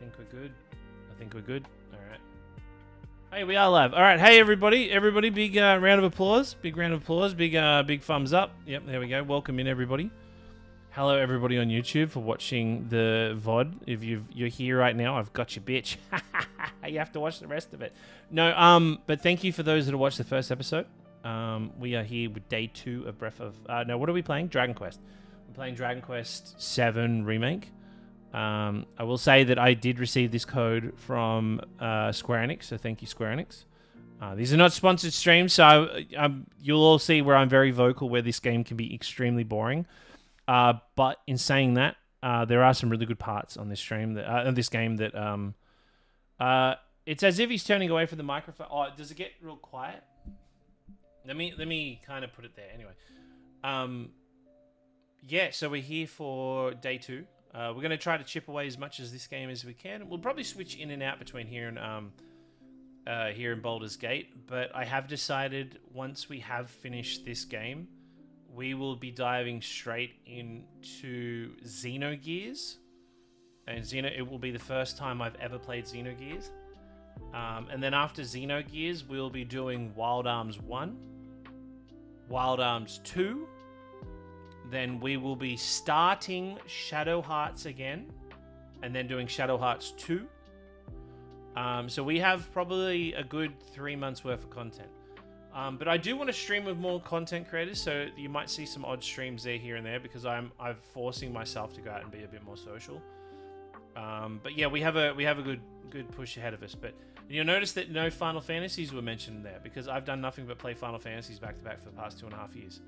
think we're good. I think we're good. All right. Hey, we are live. All right. Hey, everybody. Everybody, big round of applause. Big round of applause. Big thumbs up. Yep, there we go. Welcome in, everybody. Hello, everybody on YouTube for watching the VOD. If you're here right now, I've got you, bitch. You have to watch the rest of it. No, but thank you for those that have watched the first episode. We are here with day 2 of Breath of... no, what are we playing? Dragon Quest. We're playing Dragon Quest 7 Remake. I will say that I did receive this code from Square Enix, so thank you, Square Enix. These are not sponsored streams, so you'll all see where I'm very vocal, where this game can be extremely boring. But in saying that, there are some really good parts on this stream, this game that it's as if he's turning away from the microphone. Oh, does it get real quiet? Let me kind of put it there. Anyway, yeah. So we're here for day 2. We're going to try to chip away as much as this game as we can. We'll probably switch in and out between here and Baldur's Gate. But I have decided once we have finished this game, we will be diving straight into Xenogears. And it will be the first time I've ever played Xenogears. And then after Xenogears, we'll be doing Wild Arms 1, Wild Arms 2. Then we will be starting Shadow Hearts again, and then doing Shadow Hearts 2. So we have probably a good 3 months worth of content. But I do want to stream with more content creators, so you might see some odd streams there, here and there, because I'm forcing myself to go out and be a bit more social. But yeah, we have a good push ahead of us. But you'll notice that no Final Fantasies were mentioned there, because I've done nothing but play Final Fantasies back to back for the past 2.5 years.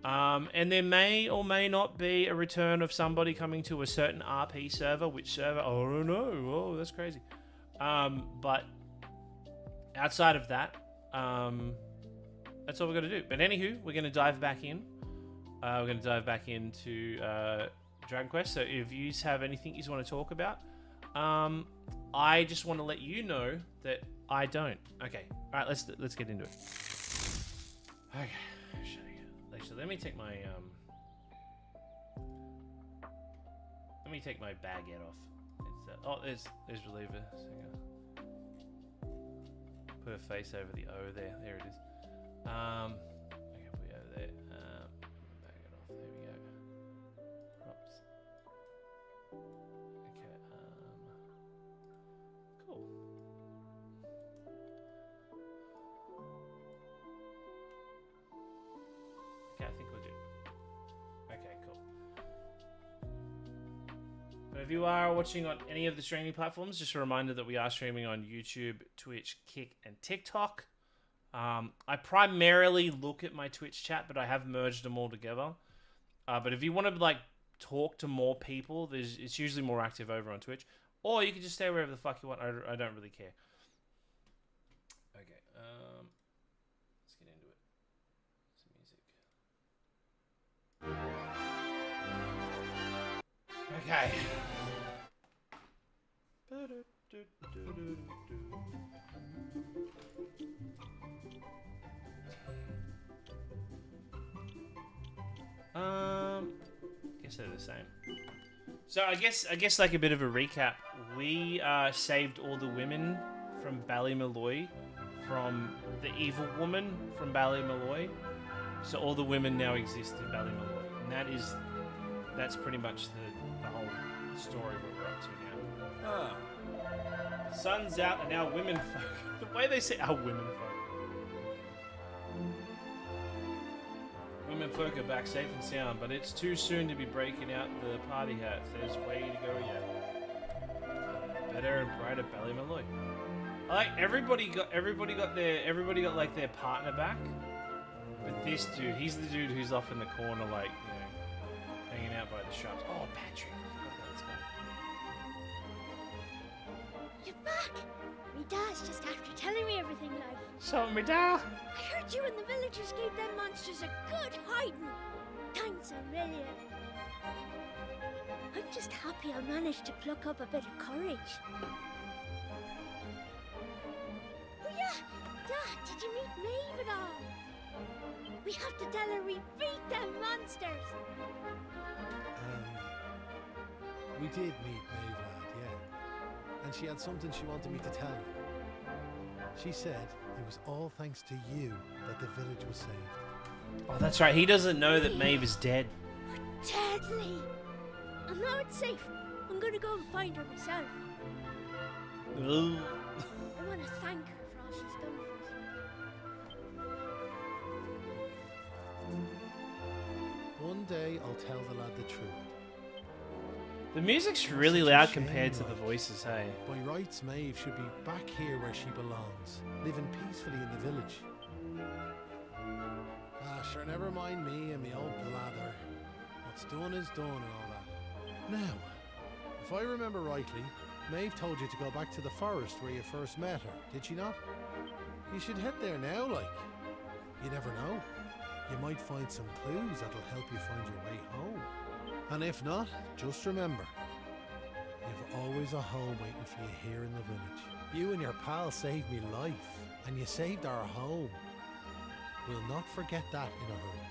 And there may or may not be a return of somebody coming to a certain RP server. Which server? I don't know. Oh, that's crazy. But outside of that, that's all we're going to do. But anywho, we're going to dive back in. We're going to dive back into Dragon Quest. So if you have anything you want to talk about, I just want to let you know that I don't. Okay. All right. Let's get into it. Okay. Actually, let me take my baguette off. It's, there's reliever. Put a face over the O there. There it is. Okay, put it over there. Baguette off. There we go. Oops. Okay. Cool. Okay, I think we'll do. Okay, cool. But if you are watching on any of the streaming platforms, just a reminder that we are streaming on YouTube, Twitch, Kick, and TikTok. I primarily look at my Twitch chat, but I have merged them all together. But if you want to talk to more people, it's usually more active over on Twitch, or you can just stay wherever the fuck you want. I don't really care. Okay. Let's get into it. Some music. Okay. Guess they're the same. So I guess like a bit of a recap. We saved all the women from Ballymaloy, from the evil woman from Ballymaloy. So all the women now exist in Ballymaloy, and that's pretty much the whole story what we're up to now. The sun's out and our women folk. The way they say our women folk. Women folk are back safe and sound, but it's too soon to be breaking out the party hats. There's way to go yet. Better and brighter Ballymaloy. I like everybody got like their partner back. But this dude, he's the dude who's off in the corner, like, hanging out by the shops. Oh, Patrick. You're back! Me dad's just after telling me everything, like. So, me dad. I heard you and the villagers gave them monsters a good hiding. Thanks a million. I'm just happy I managed to pluck up a bit of courage. Oh yeah, Dad, did you meet Maeve at all? We have to tell her we beat them monsters. We did meet Maeve, lad, yeah. she had something she wanted me to tell you. She said it was all thanks to you that the village was saved. Oh, that's right. He doesn't know that Maeve is dead. Deadly. And now it's safe. I'm gonna go and find her myself. Ugh. I want to thank her for all she's done for us. One day I'll tell the lad the truth. The music's really Such a loud shame, compared to the like. voices, hey? By rights, Maeve should be back here where she belongs, living peacefully in the village. Ah, sure, never mind me and me old blather. What's done is done and all that. Now, if I remember rightly, Maeve told you to go back to the forest where you first met her, did she not? You should head there now, like. You never know. You might find some clues that'll help you find your way home. And if not, just remember, you've always a home waiting for you here in the village. You and your pal saved me life, and you saved our home. We'll not forget that in a hurry.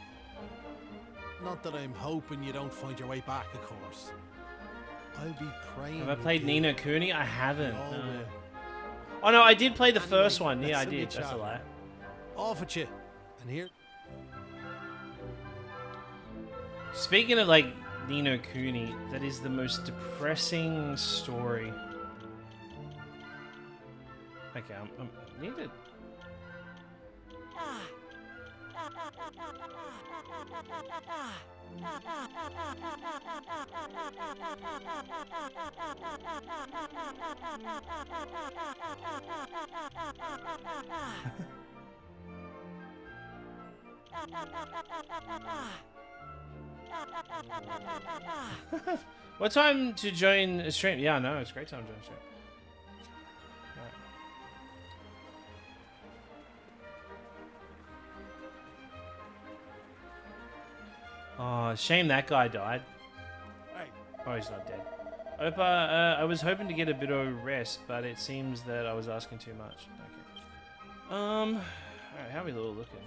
Not that I'm hoping you don't find your way back, of course. I'll be praying. Have I you played do. Nino Cooney? I haven't. We all No. will. Oh no, I did play the Anyway, first one. Yeah, I let's did. send That's a me lie. chat. Off at you. And here. Speaking of like Nino Cooney, that is the most depressing story. Okay, I need to. What time to join a stream? Yeah, no, it's a great time to join a stream. Right. Oh, shame that guy died. Oh, he's not dead. I was hoping to get a bit of rest, but it seems that I was asking too much. Okay. Alright, how are we all looking?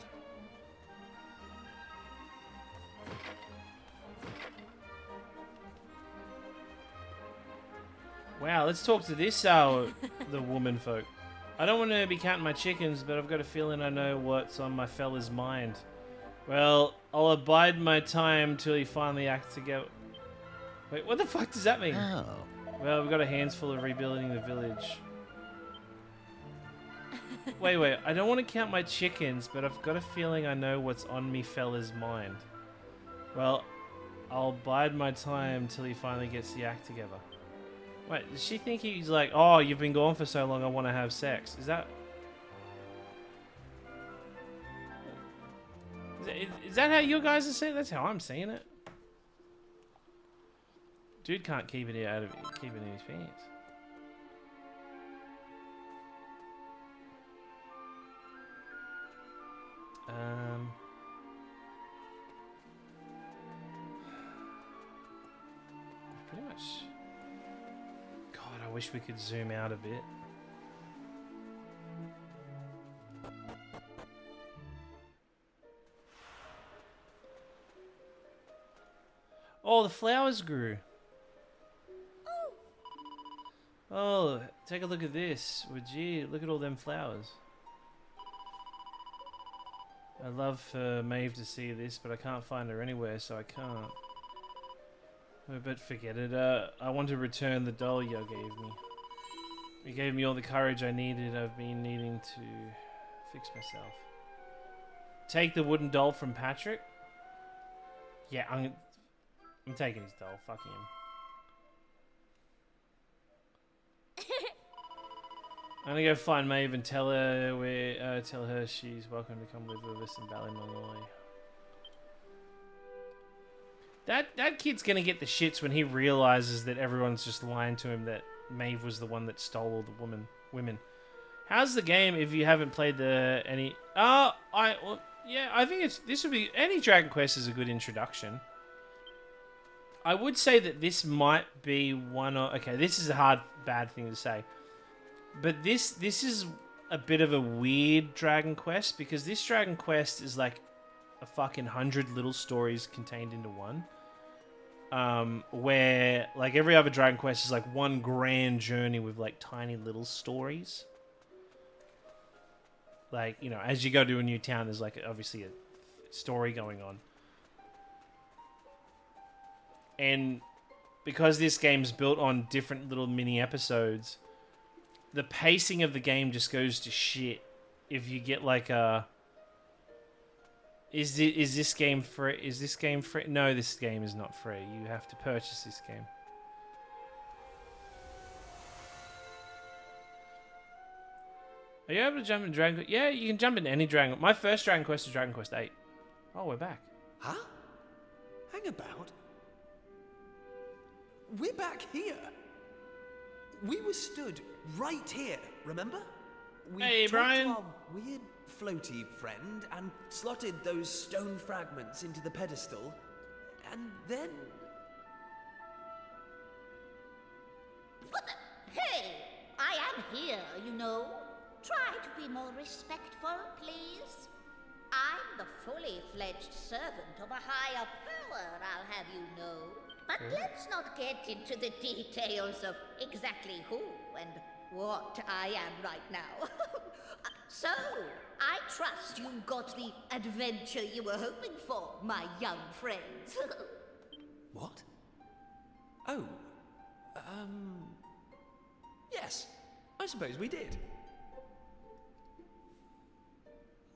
Wow, let's talk to this, the woman folk. I don't want to be counting my chickens, but I've got a feeling I know what's on my fella's mind. Well, I'll abide my time till he finally acts together. Wait, what the fuck does that mean? Oh. Well, we've got a hands full of rebuilding the village. Wait, I don't want to count my chickens, but I've got a feeling I know what's on me fella's mind. Well, I'll bide my time till he finally gets the act together. Wait, does she think he's like, oh, you've been gone for so long, I want to have sex? Is that... Is that how you guys are seeing it? That's how I'm seeing it. Dude can't keep it in his pants. Pretty much. God, I wish we could zoom out a bit. Oh, the flowers grew. Oh, take a look at this. Would you look at all them flowers? I'd love for Maeve to see this, but I can't find her anywhere, so I can't. Oh, but forget it. I want to return the doll you gave me. You gave me all the courage I needed. I've been needing to fix myself. Take the wooden doll from Patrick? Yeah, I'm taking his doll. Fuck him. I'm gonna go find Maeve and tell her she's welcome to come live with us in Ballymongoy. That kid's gonna get the shits when he realizes that everyone's just lying to him that Maeve was the one that stole all the women. How's the game if you haven't played any? I think this would be any Dragon Quest is a good introduction. I would say that this might be one of okay. This is a bad thing to say. But this is a bit of a weird Dragon Quest because this Dragon Quest is like a fucking 100 little stories contained into one. where like every other Dragon Quest is like one grand journey with like tiny little stories. Like, you know, as you go to a new town, there's like obviously a story going on. And because this game's built on different little mini episodes, the pacing of the game just goes to shit if you get like a... Is this game free? Is this game free? No, this game is not free. You have to purchase this game. Are you able to jump in Dragon Quest? Yeah, you can jump in any Dragon. My first Dragon Quest is Dragon Quest 8. Oh, we're back. Huh? Hang about. We're back here. We were stood right here, remember? We Hey, talked Brian. to our weird floaty friend and slotted those stone fragments into the pedestal. And then... Hey, I am here, you know. Try to be more respectful, please. I'm the fully fledged servant of a higher power, I'll have you know. But let's not get into the details of exactly who and what I am right now. So, I trust you got the adventure you were hoping for, my young friends. What? Oh. Yes, I suppose we did.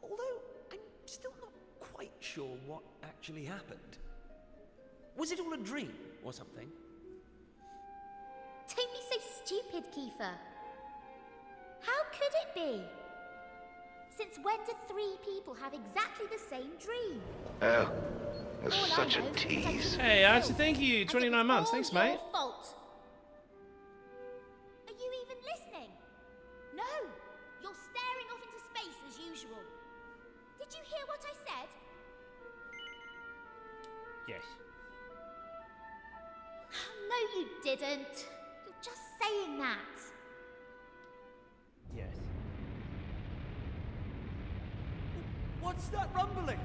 Although, I'm still not quite sure what actually happened. Was it all a dream or something? Don't be so stupid, Kiefer. How could it be? Since when do 3 people have exactly the same dream? Oh, that's All I such a know is that I tease. didn't Hey, Archie, know, thank you. and it 29 was months. all Thanks, your mate. fault. Are you even listening? No, you're staring off into space as usual. Did you hear what I said? Yes. No, you didn't. You're just saying that. Yes. What's that rumbling?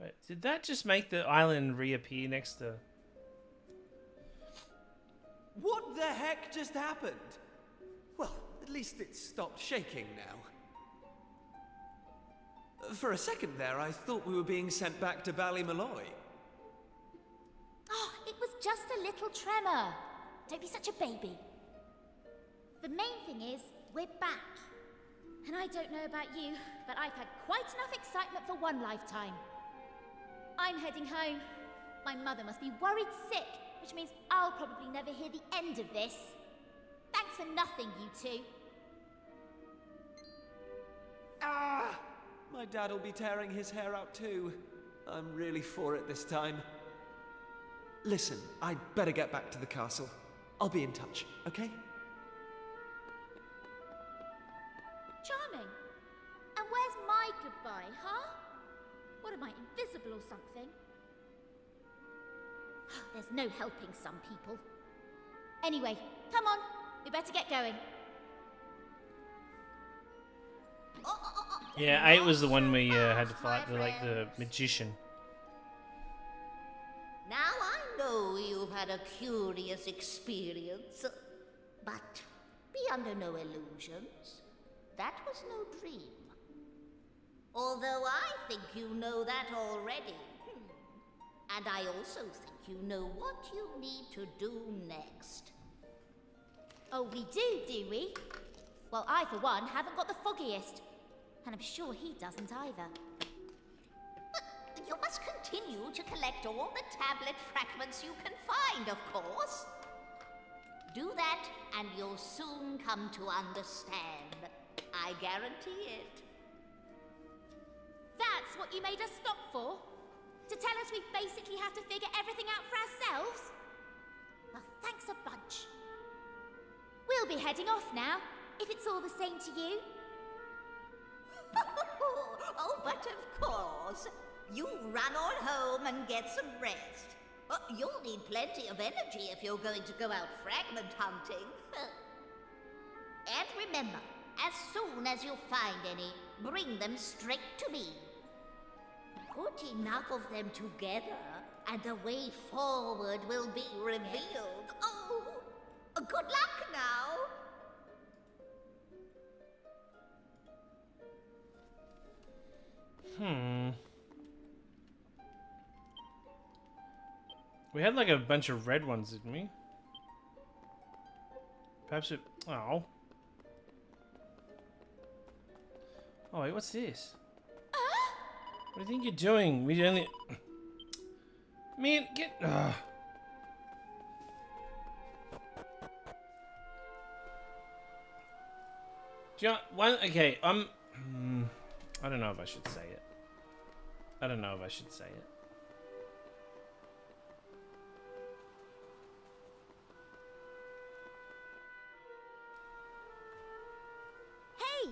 Wait, did that just make the island reappear next to... What the heck just happened? Well, at least it stopped shaking now. For a second there, I thought we were being sent back to Ballymalloy. Oh, it was just a little tremor. Don't be such a baby. The main thing is, we're back. And I don't know about you, but I've had quite enough excitement for one lifetime. I'm heading home. My mother must be worried sick, which means I'll probably never hear the end of this. Thanks for nothing, you two. Ah! My dad'll be tearing his hair out too. I'm really for it this time. Listen, I'd better get back to the castle. I'll be in touch, okay? Charming. And where's my goodbye, huh? What am I, invisible or something? There's no helping some people. Anyway, come on. We better get going. Yeah, 8 was the one we had to fight the magician. Now I know you've had a curious experience, but be under no illusions. That was no dream. Although I think you know that already. And I also think you know what you need to do next. Oh, we do we? Well, I, for one, haven't got the foggiest. And I'm sure he doesn't either. You must continue to collect all the tablet fragments you can find, of course. Do that, and you'll soon come to understand. I guarantee it. That's what you made us stop for? To tell us we basically have to figure everything out for ourselves? Well, thanks a bunch. We'll be heading off now, if it's all the same to you. Oh, but of course. You run on home and get some rest. You'll need plenty of energy if you're going to go out fragment hunting. And remember, as soon as you find any, bring them straight to me. Put enough of them together, and the way forward will be revealed. Oh, good luck now. We had like a bunch of red ones, didn't we? Perhaps it... Oh. Oh, wait, what's this? What do you think you're doing? We only... Man, get... Do you know... One... Okay, I don't know if I should say it. I don't know if I should say it. Hey!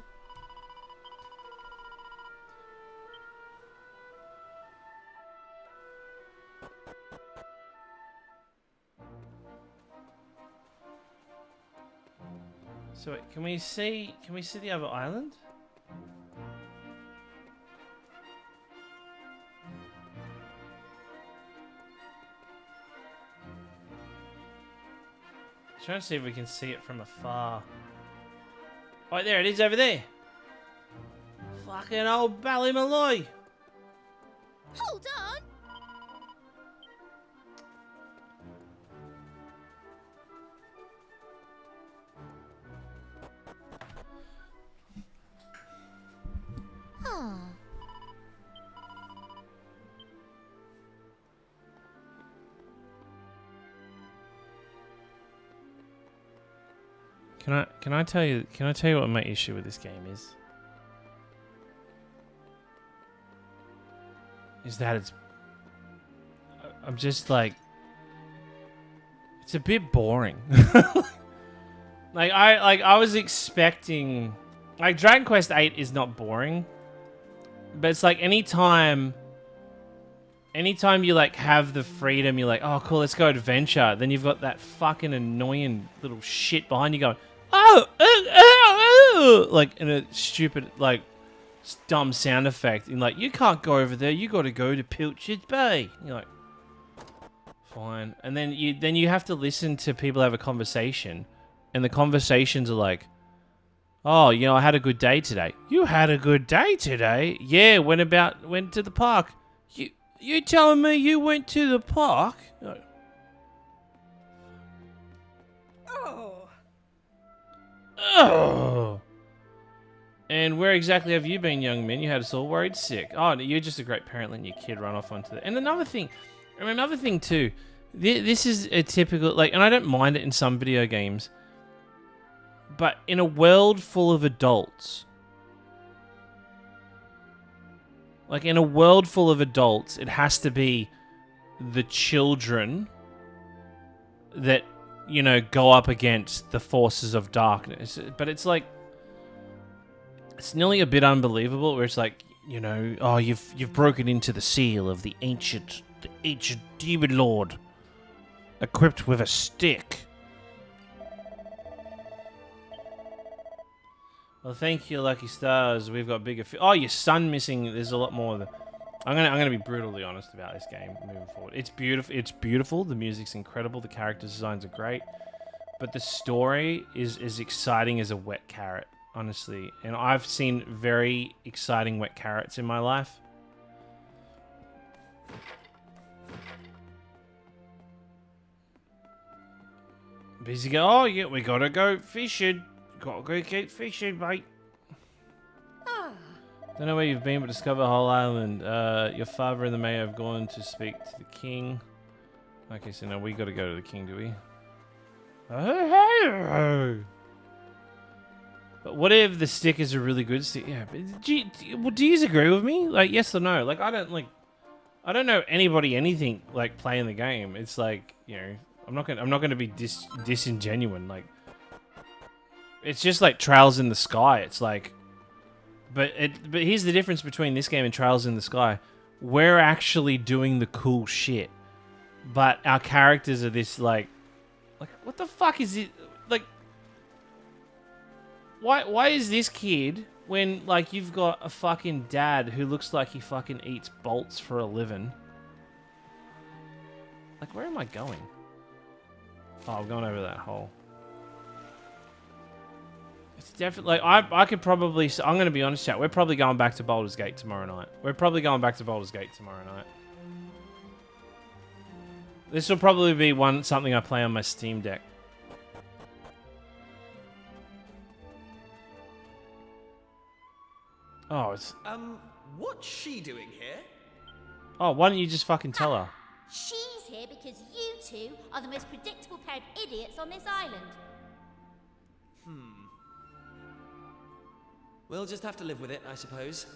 So wait, can we see the other island? Trying to see if we can see it from afar. Oh, there it is over there. Fucking old Ballymaloy. Hold on! Oh. Can I tell you what my issue with this game is? Is that I'm just like, it's a bit boring. I was expecting, like, Dragon Quest VIII is not boring, but it's like anytime you like have the freedom, you're like, oh cool, let's go adventure. Then you've got that fucking annoying little shit behind you going, like in a stupid, like, dumb sound effect. And like, you can't go over there. You got to go to Pilchard's Bay. You're like, fine. And then you have to listen to people have a conversation, and the conversations are like, oh, you know, I had a good day today. You had a good day today? Yeah, went to the park. You telling me you went to the park? Like, oh. And where exactly have you been, young man? You had us all worried sick. Oh, you're just a great parent letting your kid run off onto the... And another thing too, this is a typical, like, and I don't mind it in some video games, but in a world full of adults, it has to be the children that, you know, go up against the forces of darkness. But it's like, it's nearly a bit unbelievable where it's like, you know, oh, you've broken into the seal of the ancient demon lord, equipped with a stick. Well, thank you, lucky stars. We've got bigger. Oh, your son missing. There's a lot more. I'm gonna be brutally honest about this game moving forward. It's beautiful. It's beautiful. The music's incredible. The character designs are great, but the story is as exciting as a wet carrot, honestly. And I've seen very exciting wet carrots in my life. Busy go. Oh yeah, we gotta go fishing. Gotta go keep fishing, mate. Don't know where you've been, but discover the whole island. Your father and the mayor have gone to speak to the king. Okay, so now we gotta go to the king, do we? But what if the stick is a really good stick? Yeah, but do you agree with me? Like, yes or no? Like, I I don't know anybody anything like playing the game. It's like, you know, I'm not gonna be disingenuine. Like, it's just like Trails in the Sky. It's like, but here's the difference between this game and Trails in the Sky. We're actually doing the cool shit, but our characters are this like what the fuck is it? Like, why is this kid when like you've got a fucking dad who looks like he fucking eats bolts for a living? Like, where am I going? Oh, I'm going over that hole. It's definitely like I could probably. I'm going to be honest, chat. We're probably going back to Baldur's Gate tomorrow night. This will probably be something I play on my Steam Deck. Oh, it's. What's she doing here? Oh, why don't you just fucking tell her? She's here because you two are the most predictable pair of idiots on this island. We'll just have to live with it, I suppose.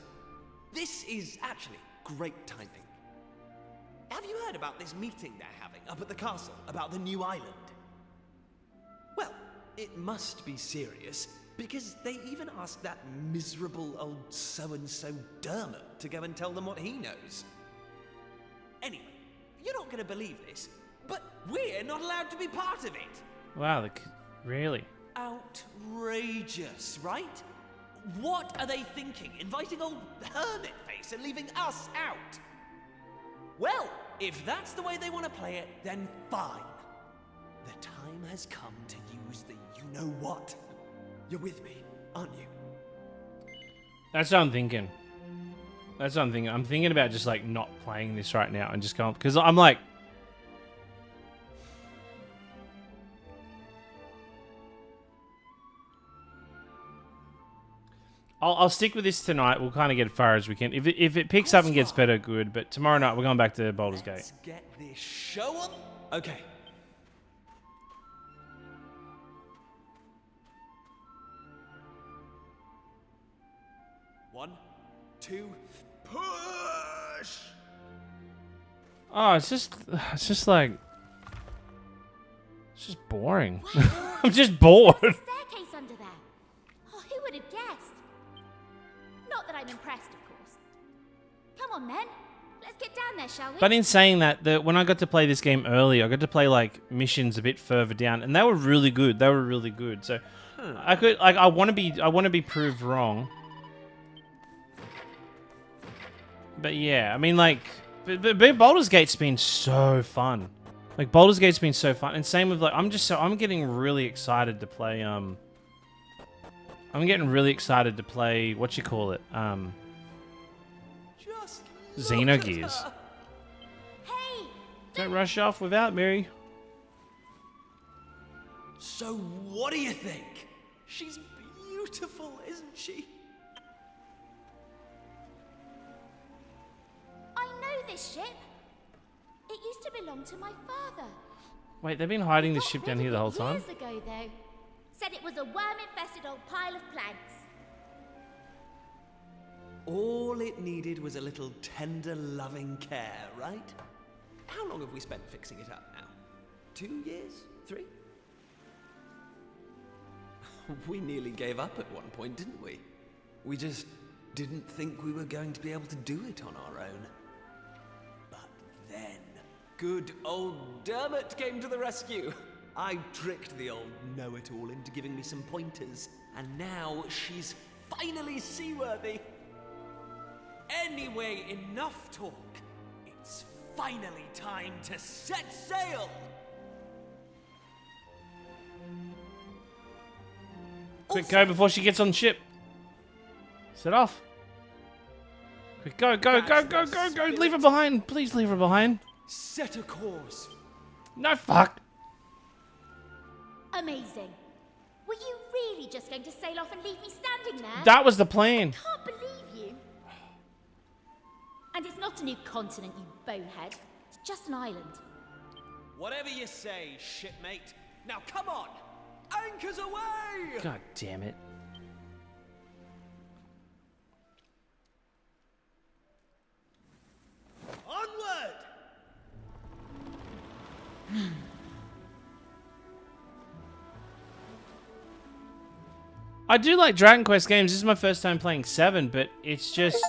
This is actually great timing. Have you heard about this meeting they're having up at the castle about the new island? Well, it must be serious, because they even asked that miserable old so-and-so Dermot to go and tell them what he knows. Anyway, you're not going to believe this, but we're not allowed to be part of it. Wow, really? Outrageous, right? What are they thinking, inviting old Hermit-Face and leaving us out? Well, if that's the way they want to play it, then fine. The time has come to use the you-know-what. You're with me, aren't you? That's what I'm thinking. I'm thinking about just like not playing this right now and just going, because I'm like, I'll stick with this tonight. We'll kind of get as far as we can. If it picks up and gets better, good. But tomorrow night we're going back to Baldur's Gate. Let's get this show on. Okay. One, two, push! Oh, it's just like, it's just boring. I'm just bored. Staircase under there. Oh, who would have guessed? Not that I'm impressed, of course. Come on, then. Let's get down there, shall we? But in saying that, when I got to play this game early, I got to play like missions a bit further down, and they were really good. So I could like I want to be proved wrong. But yeah, I mean like, but Baldur's Gate's been so fun. Like Baldur's Gate's been so fun, and same with like I'm getting really excited to play I'm getting really excited to play what you call it Just Xenogears. Hey! Don't rush off without me. So what do you think? She's beautiful, isn't she? I know this ship. It used to belong to my father. Wait, they've been hiding this Got ship rid down of here the it whole time? Years ago, though. Said it was a worm-infested old pile of planks. All it needed was a little tender, loving care, right? How long have we spent fixing it up now? 2 years? 3? We nearly gave up at one point, didn't we? We just didn't think we were going to be able to do it on our own. But then, good old Dermot came to the rescue. I tricked the old know-it-all into giving me some pointers, and now she's finally seaworthy. Anyway, enough talk. It's finally time to set sail! Quick, go before she gets on the ship. Set off. Quick, go. Leave her behind. Please leave her behind. Set a course. No, fuck. Amazing. Were you really just going to sail off and leave me standing there? That was the plan. Can't believe you. And it's not a new continent, you bonehead. It's just an island. Whatever you say, shipmate. Now come on! Anchors away! God damn it. Onward! I do like Dragon Quest games. This is my first time playing 7, but it's just...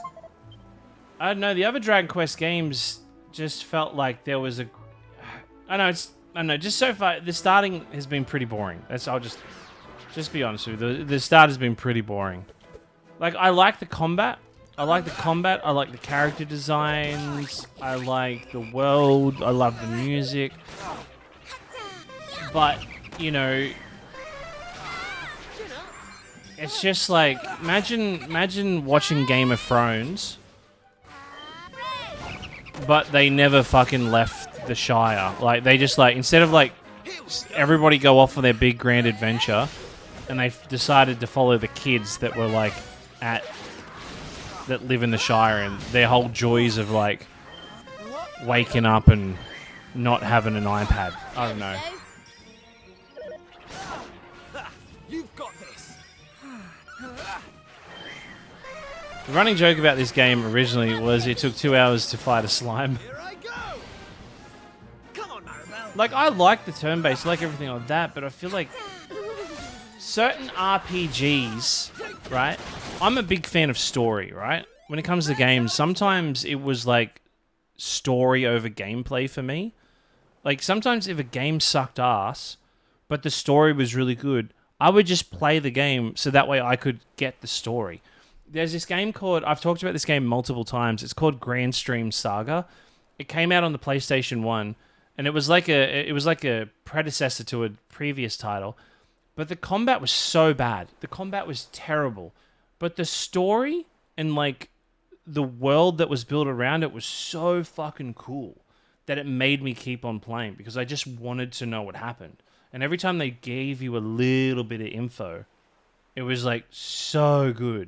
I don't know, the other Dragon Quest games just felt like there was a... I don't know, just so far, the starting has been pretty boring. I'll just be honest with you. The start has been pretty boring. Like, I like the combat. I like the character designs. I like the world. I love the music. But, you know... It's just like, imagine watching Game of Thrones, but they never fucking left the Shire. Like, they just like, instead of like, everybody go off on their big grand adventure, and they decided to follow the kids that were like, that live in the Shire, and their whole joys of like, waking up and not having an iPad. I don't know. You've got this. The running joke about this game originally was it took 2 hours to fight a slime. Here I go. Come on, Maribel. Like, I like the turn-based, I like everything like that, but I feel like certain RPGs, right? I'm a big fan of story, right? When it comes to games, sometimes it was like story over gameplay for me. Like, sometimes if a game sucked ass, but the story was really good, I would just play the game so that way I could get the story. There's this game called... I've talked about this game multiple times. It's called Grand Stream Saga. It came out on the PlayStation 1, and it was like a predecessor to a previous title. But the combat was so bad. The combat was terrible. But the story and, like, the world that was built around it was so fucking cool that it made me keep on playing because I just wanted to know what happened. And every time they gave you a little bit of info, it was, like, so good.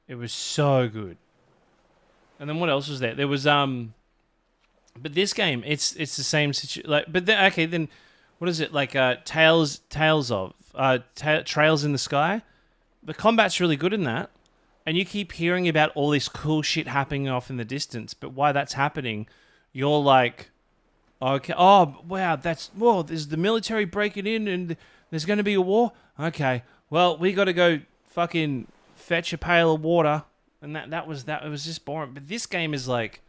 It was so good. And then what else was there? There was but this game, it's the same situation. Like, but then, okay, then what is it? Like Trails in the Sky. The combat's really good in that, and you keep hearing about all this cool shit happening off in the distance. But while that's happening, you're like, okay, oh wow, there's the military breaking in, and there's going to be a war. Okay, well we got to go fucking fetch a pail of water, and that was it was just boring. But this game is like,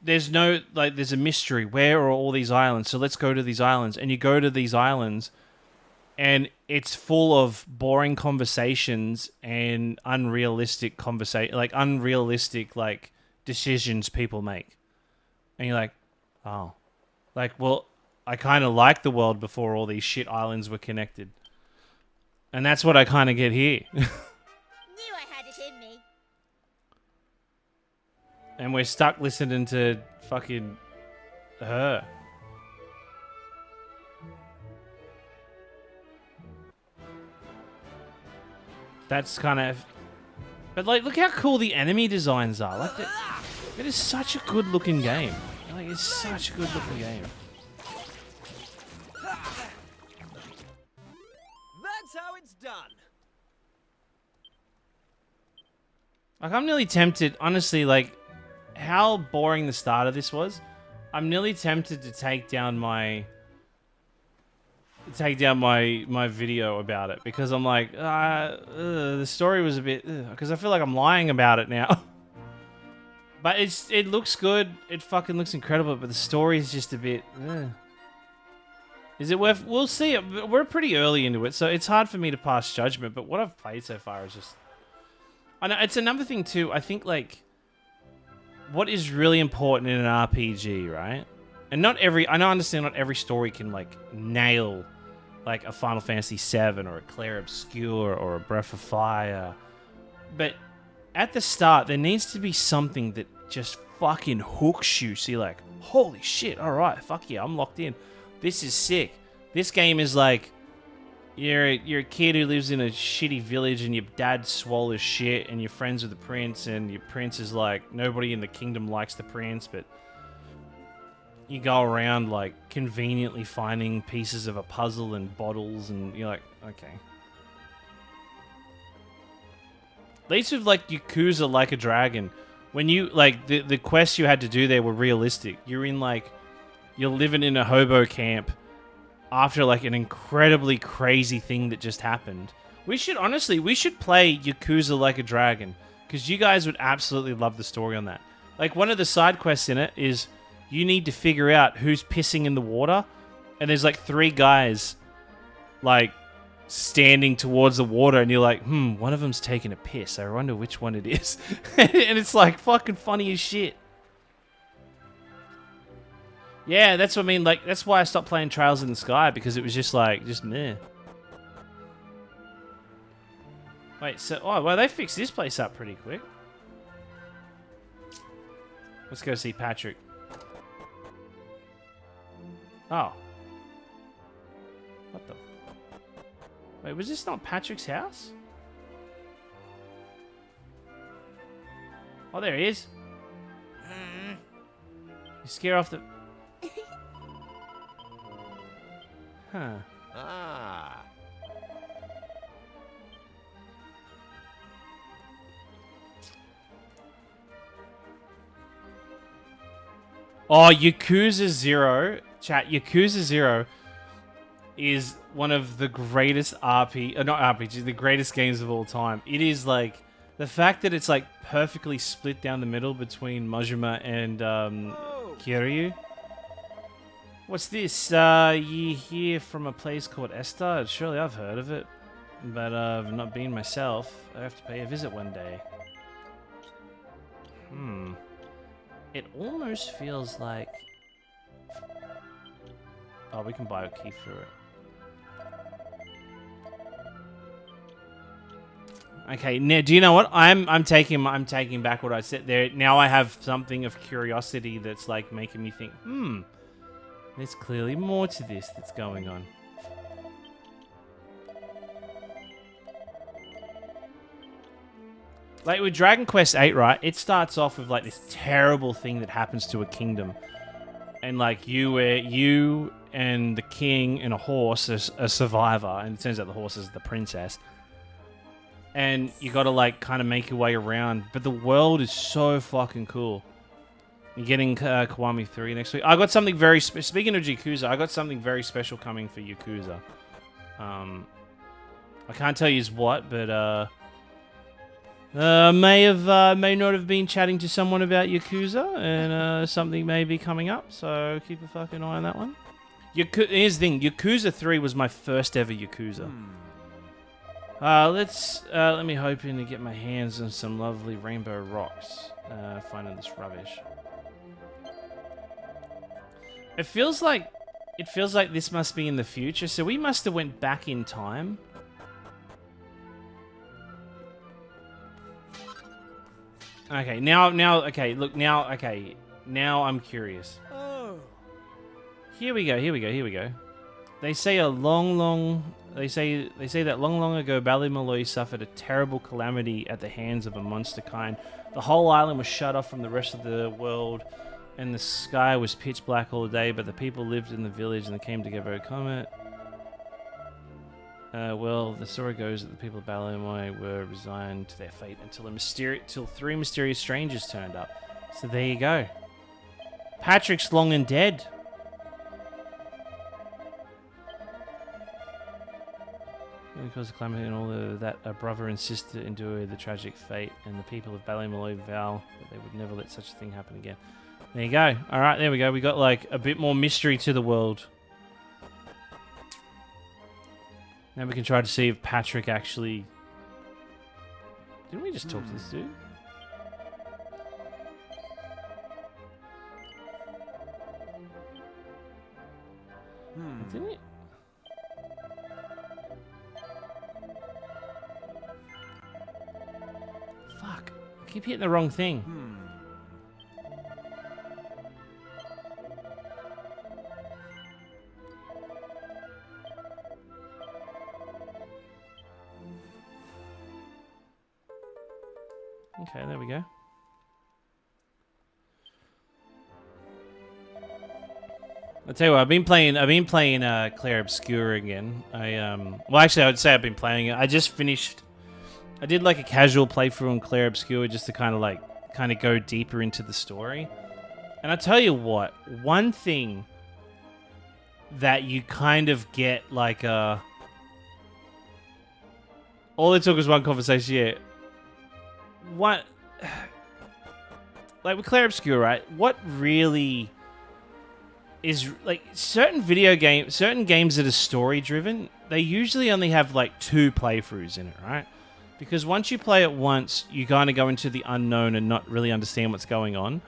there's a mystery. Where are all these islands? So let's go to these islands, and you go to these islands, and it's full of boring conversations and unrealistic decisions people make, and you're like, oh, like, well, I kind of liked the world before all these shit islands were connected. And that's what I kind of get here. Knew I had it in me. And we're stuck listening to fucking her. That's kind of... But, like, look how cool the enemy designs are. Like, it is such a good-looking game. Like, it's such a good-looking game. That's how it's done. Like, I'm nearly tempted, honestly, like, how boring the start of this was. I'm nearly tempted to take down my video about it because I'm like, the story was a bit, because I feel like I'm lying about it now. But it looks good. It fucking looks incredible, but the story is just a bit. Is it worth? We'll see. We're pretty early into it, so it's hard for me to pass judgment. But what I've played so far is just. I know it's another thing too. I think like, what is really important in an RPG, right? And I understand not every story can like nail, like a Final Fantasy VII or a Clair Obscur or a Breath of Fire, but at the start there needs to be something that just fucking hooks you. So you're like, holy shit! All right, fuck yeah, I'm locked in. This is sick. This game is like, you're a kid who lives in a shitty village and your dad swole as shit and you're friends with the prince and your prince is like, nobody in the kingdom likes the prince, but you go around like conveniently finding pieces of a puzzle and bottles and you're like, okay. At least with like Yakuza Like a Dragon, when you, like, the quests you had to do there were realistic. You're living in a hobo camp after like an incredibly crazy thing that just happened. We should play Yakuza Like a Dragon, because you guys would absolutely love the story on that. Like, one of the side quests in it is you need to figure out who's pissing in the water, and there's like 3 guys like standing towards the water, and you're like, one of them's taking a piss. I wonder which one it is. And it's like fucking funny as shit. Yeah, that's what I mean. Like, that's why I stopped playing Trails in the Sky, because it was just meh. Wait, so well, they fixed this place up pretty quick. Let's go see Patrick. Oh. What the? Wait, was this not Patrick's house? Oh, there he is. You scare off the... Huh. Ah. Oh, Yakuza 0. Chat, Yakuza 0 is one of the greatest not RPG, the greatest games of all time. It is like, the fact that it's like perfectly split down the middle between Majima and Kiryu. What's this? You hear from a place called Esther? Surely I've heard of it, but I've not been myself. I have to pay a visit one day. It almost feels like... Oh, we can buy a key for it. Okay, now do you know what? I'm taking back what I said there. Now I have something of curiosity that's like making me think, there's clearly more to this that's going on. Like with Dragon Quest VIII, right? It starts off with like this terrible thing that happens to a kingdom, and like you and the king and a horse are a survivor, and it turns out the horse is the princess. And you got to like kind of make your way around, but the world is so fucking cool. You're getting Kiwami 3 next week. I got something very speaking of Yakuza, I got something very special coming for Yakuza. I can't tell you what, but may not have been chatting to someone about Yakuza, and something may be coming up, so keep a fucking eye on that one. Here's the thing, Yakuza 3 was my first ever Yakuza. Let me hope in to get my hands on some lovely rainbow rocks. Finding this rubbish. It feels like this must be in the future, so we must have went back in time. Okay, now I'm curious. Oh. Here we go. They say that long ago Ballymaloy suffered a terrible calamity at the hands of a monster kind. The whole island was shut off from the rest of the world, and the sky was pitch black all day, but the people lived in the village and they came together to comet. Well, the story goes that the people of Ballymaloy were resigned to their fate until 3 mysterious strangers turned up. So there you go. Patrick's long and dead. Because of calamity and all that, a brother and sister endured the tragic fate, and the people of Ballymaloy vow that they would never let such a thing happen again. There you go. All right, there we go. We got like a bit more mystery to the world. Now we can try to see if Patrick actually... Didn't we just talk to this dude? Didn't we? Fuck. I keep hitting the wrong thing. Okay, there we go. I'll tell you what, I've been playing Clair Obscur again. Well, actually, I would say I've been playing it. I just finished. I did like a casual playthrough on Clair Obscur just to kind of go deeper into the story. And I tell you what, one thing that you kind of get like a... All it took was one conversation, yeah. What... Like with Claire Obscure, right? What really is... Like, certain games that are story-driven, they usually only have like 2 playthroughs in it, right? Because once you play it once, you kind of go into the unknown and not really understand what's going on.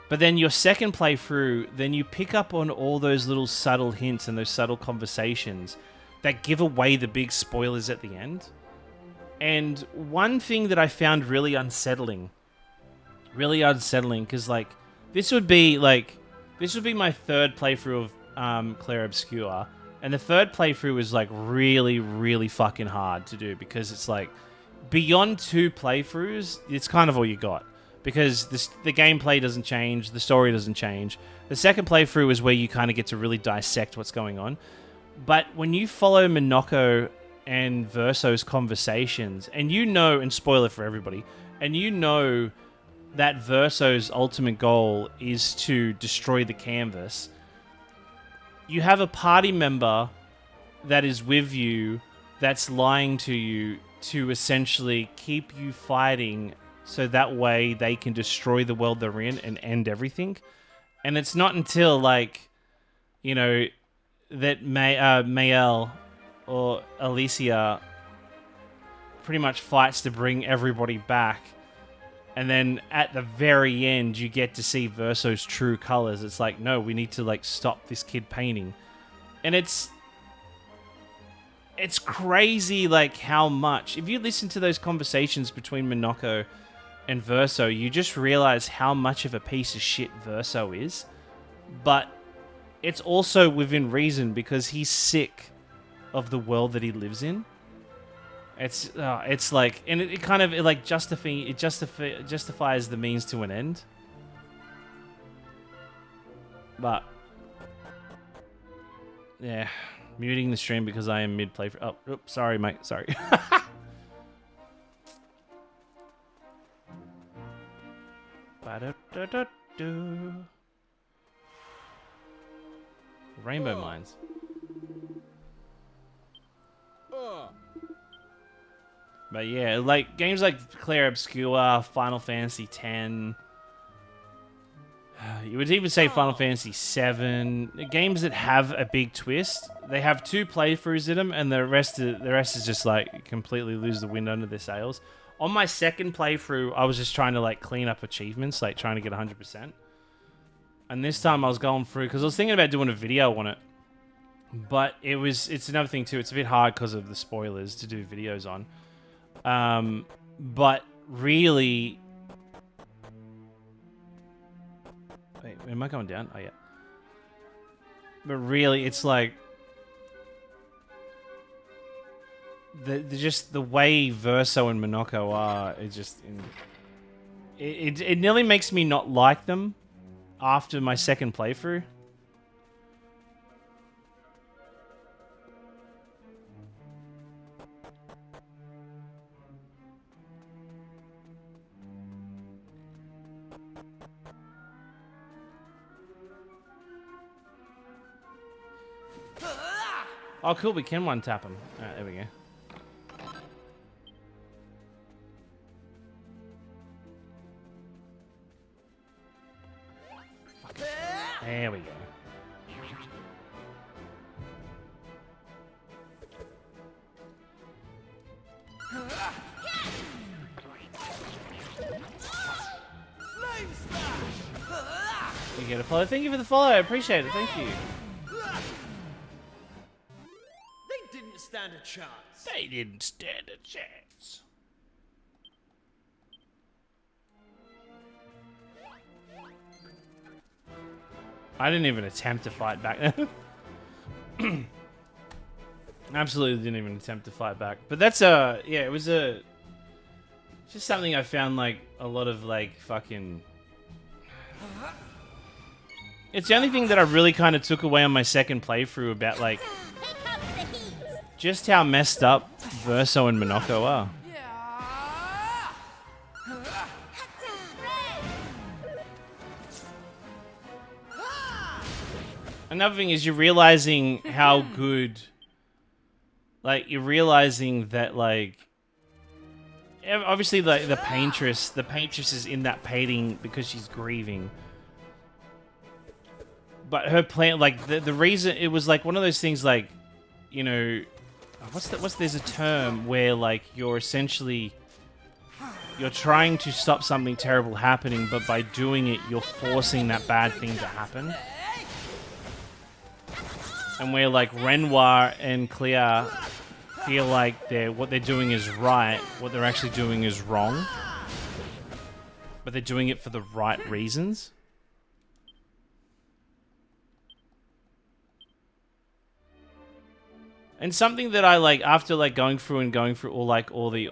But then your second playthrough, then you pick up on all those little subtle hints and those subtle conversations that give away the big spoilers at the end. And one thing that I found really unsettling, because like this would be my 3rd playthrough of Claire Obscure, and the 3rd playthrough was like really, really fucking hard to do because it's like beyond 2 playthroughs, it's kind of all you got. Because the gameplay doesn't change, the story doesn't change. The second playthrough is where you kind of get to really dissect what's going on. But when you follow Minako and Verso's conversations, and you know, and spoiler for everybody, and you know that Verso's ultimate goal is to destroy the canvas, you have a party member that is with you that's lying to you to essentially keep you fighting so that way they can destroy the world they're in and end everything. And it's not until, like, you know, that Mael or Alicia pretty much fights to bring everybody back. And then at the very end, you get to see Verso's true colors. It's like, no, we need to, like, stop this kid painting. And it's crazy, like, how much... If you listen to those conversations between Minako and Verso, you just realize how much of a piece of shit Verso is. But it's also within reason because he's sick of the world that he lives in. It's like, and it kind of justifies the means to an end. But yeah, muting the stream because I am mid playthrough. Oh, oops, sorry, mate. Sorry. Rainbow Mines. But yeah, like games like Claire Obscure, Final Fantasy X. You would even say Final Fantasy VII. Games that have a big twist. They have 2 playthroughs in them, and the rest is just like completely lose the wind under their sails. On my second playthrough, I was just trying to like clean up achievements, like trying to get 100%. And this time I was going through because I was thinking about doing a video on it, but it's another thing too. It's a bit hard because of the spoilers to do videos on. But really, wait, am I going down? Oh yeah. But really, it's like the way Verso and Minako are. It just it nearly makes me not like them after my second playthrough. Oh, cool. We can one-tap him. Alright, there we go. There we go. You get a follow. Thank you for the follow. I appreciate it. Thank you. They didn't stand a chance. They didn't stand a chance. I didn't even attempt to fight back. Absolutely didn't even attempt to fight back. But that's yeah, it was just something I found like a lot of like fucking. It's the only thing that I really kind of took away on my second playthrough about like just how messed up Verso and Minako are. Another thing is you're realizing how good, like, you're realizing that, like, obviously the paintress is in that painting because she's grieving. But her plan, like, the reason, it was like one of those things, like, you know, there's a term where, like, you're essentially, you're trying to stop something terrible happening, but by doing it, you're forcing that bad thing to happen. And where, like, Renoir and Clea feel like what they're doing is right, what they're actually doing is wrong. But they're doing it for the right reasons. And something that I like after like going through all the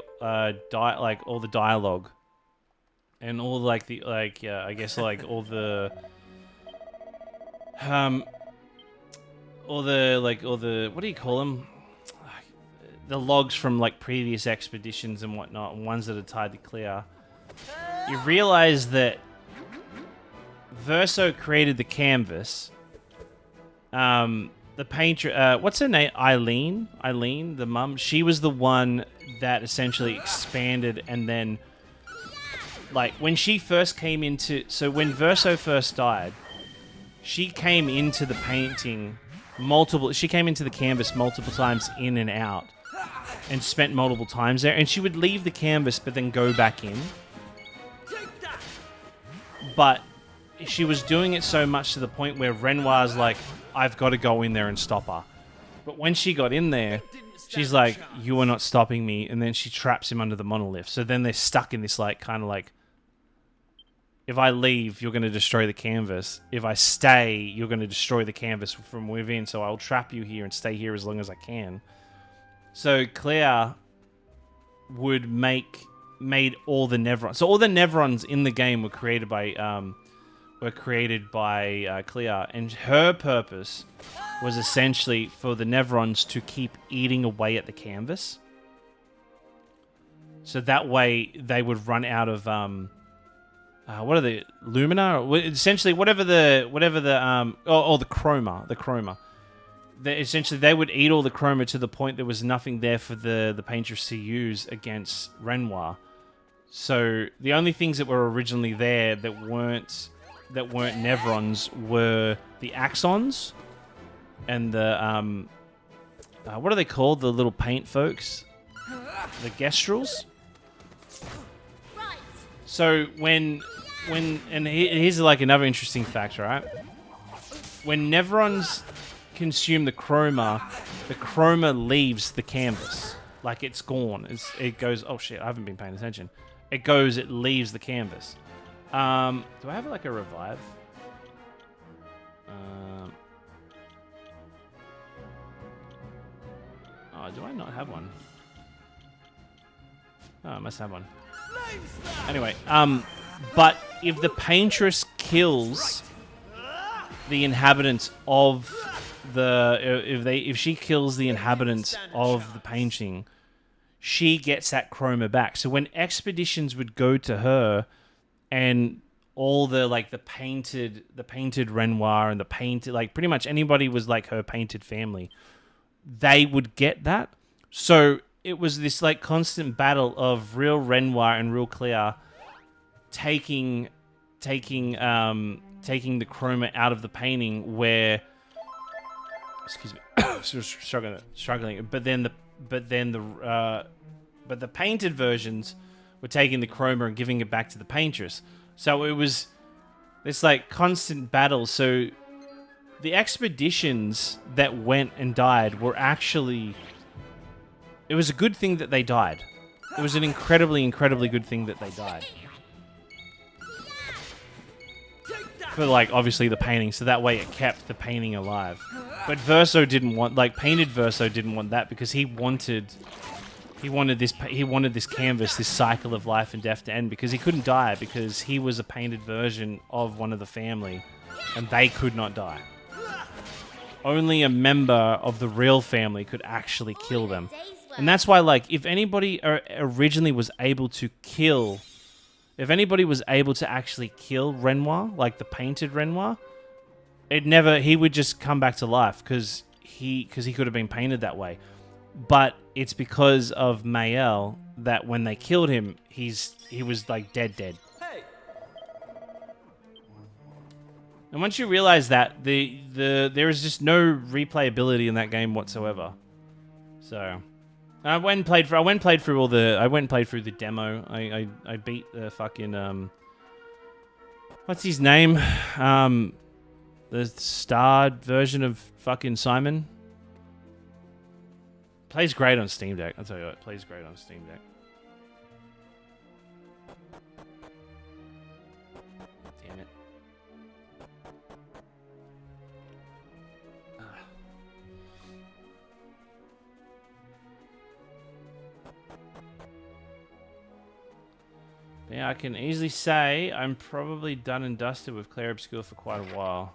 dialogue and all like the I guess like all the what do you call them? The logs from like previous expeditions and whatnot, and ones that are tied to Clea. You realize that Verso created the canvas. The painter, what's her name? Eileen, the mum. She was the one that essentially expanded, and then, like, when she first came into, so when Verso first died, she came into the painting she came into the canvas multiple times in and out, and spent multiple times there, and she would leave the canvas but then go back in. But she was doing it so much to the point where Renoir's like, I've got to go in there and stop her. But when she got in there, she's like, you are not stopping me. And then she traps him under the monolith. So then they're stuck in this, like, kind of like, if I leave, you're going to destroy the canvas. If I stay, you're going to destroy the canvas from within. So I'll trap you here and stay here as long as I can. So Claire made all the Nevrons. So all the Nevrons in the game were created by Clea, and her purpose was essentially for the Nevrons to keep eating away at the canvas. So that way they would run out of what are the Lumina? Essentially, whatever the chroma. Essentially, they would eat all the chroma to the point there was nothing there for the paintress to use against Renoir. So the only things that were originally there that weren't Nevrons were the Axons and the what are they called? The little paint folks, the Gestrels. Right. So here's like another interesting fact, right? When Nevrons consume the chroma leaves the canvas, like it's gone. It goes. Oh shit! I haven't been paying attention. It leaves the canvas. Do I have like a revive? Oh, do I not have one? Oh, I must have one. Anyway, but if the paintress kills the inhabitants of if she kills the inhabitants of the painting, she gets that chroma back. So when expeditions would go to her, and all the painted Renoir and the painted, like, pretty much anybody was like her painted family, they would get that. So it was this like constant battle of real Renoir and real Clea taking the chroma out of the painting, where, excuse me, struggling. But the painted versions were taking the chroma and giving it back to the paintress. So it was this like constant battle. So the expeditions that went and died were actually, it was a good thing that they died. It was an incredibly, incredibly good thing that they died. For like obviously the painting, so that way it kept the painting alive. But Verso didn't want, like, painted Verso didn't want that, because he wanted this canvas, this cycle of life and death to end, because he couldn't die, because he was a painted version of one of the family, and they could not die. Only a member of the real family could actually kill them. And that's why, like, if anybody originally was able to actually kill Renoir, like the painted Renoir, he would just come back to life because he could have been painted that way. But it's because of Mael that when they killed him, he was like dead. Hey! And once you realize that, there is just no replayability in that game whatsoever. So I went and played through the demo. I beat the fucking what's his name? The starred version of fucking Simon. Plays great on Steam Deck. I'll tell you what, plays great on Steam Deck. Damn it. Yeah, I can easily say I'm probably done and dusted with Clair Obscur for quite a while.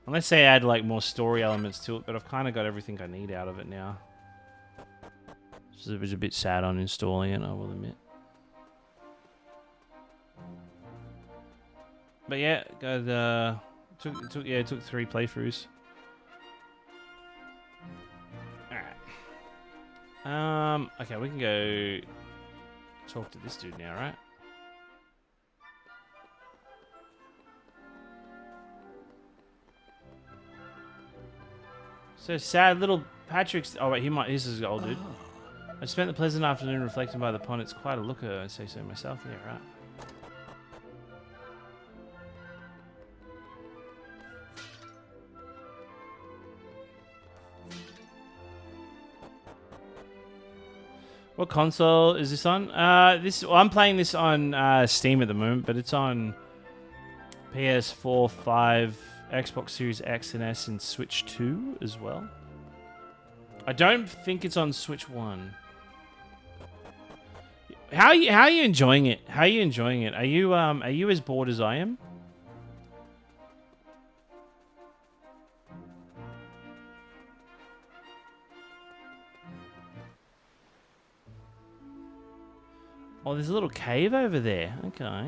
Unless they add like more story elements to it, but I've kind of got everything I need out of it now. So it was a bit sad on installing it, I will admit. But yeah, it took 3 playthroughs. Alright. Okay, we can go talk to this dude now, right? So sad little Patrick's... Oh, wait, this is old dude. I spent the pleasant afternoon reflecting by the pond. It's quite a looker, I say so myself. Yeah, right. What console is this on? I'm playing this on Steam at the moment, but it's on PS4, 5... Xbox Series X and S and Switch 2 as well. I don't think it's on Switch 1. How are you enjoying it? How are you enjoying it? Are you as bored as I am? Oh, there's a little cave over there. Okay.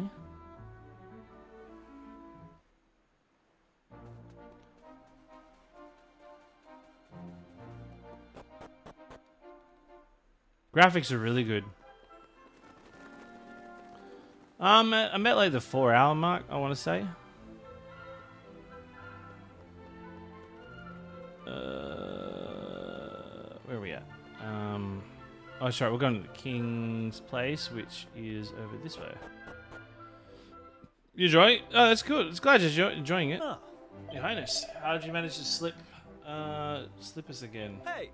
Graphics are really good. I'm at like the 4-hour mark, I want to say. Where are we at? Oh, sorry, we're going to the King's Place, which is over this way. You enjoying it? Oh, that's good. It's glad you're enjoying it. Oh. Your Highness, how did you manage to slip us again? Hey!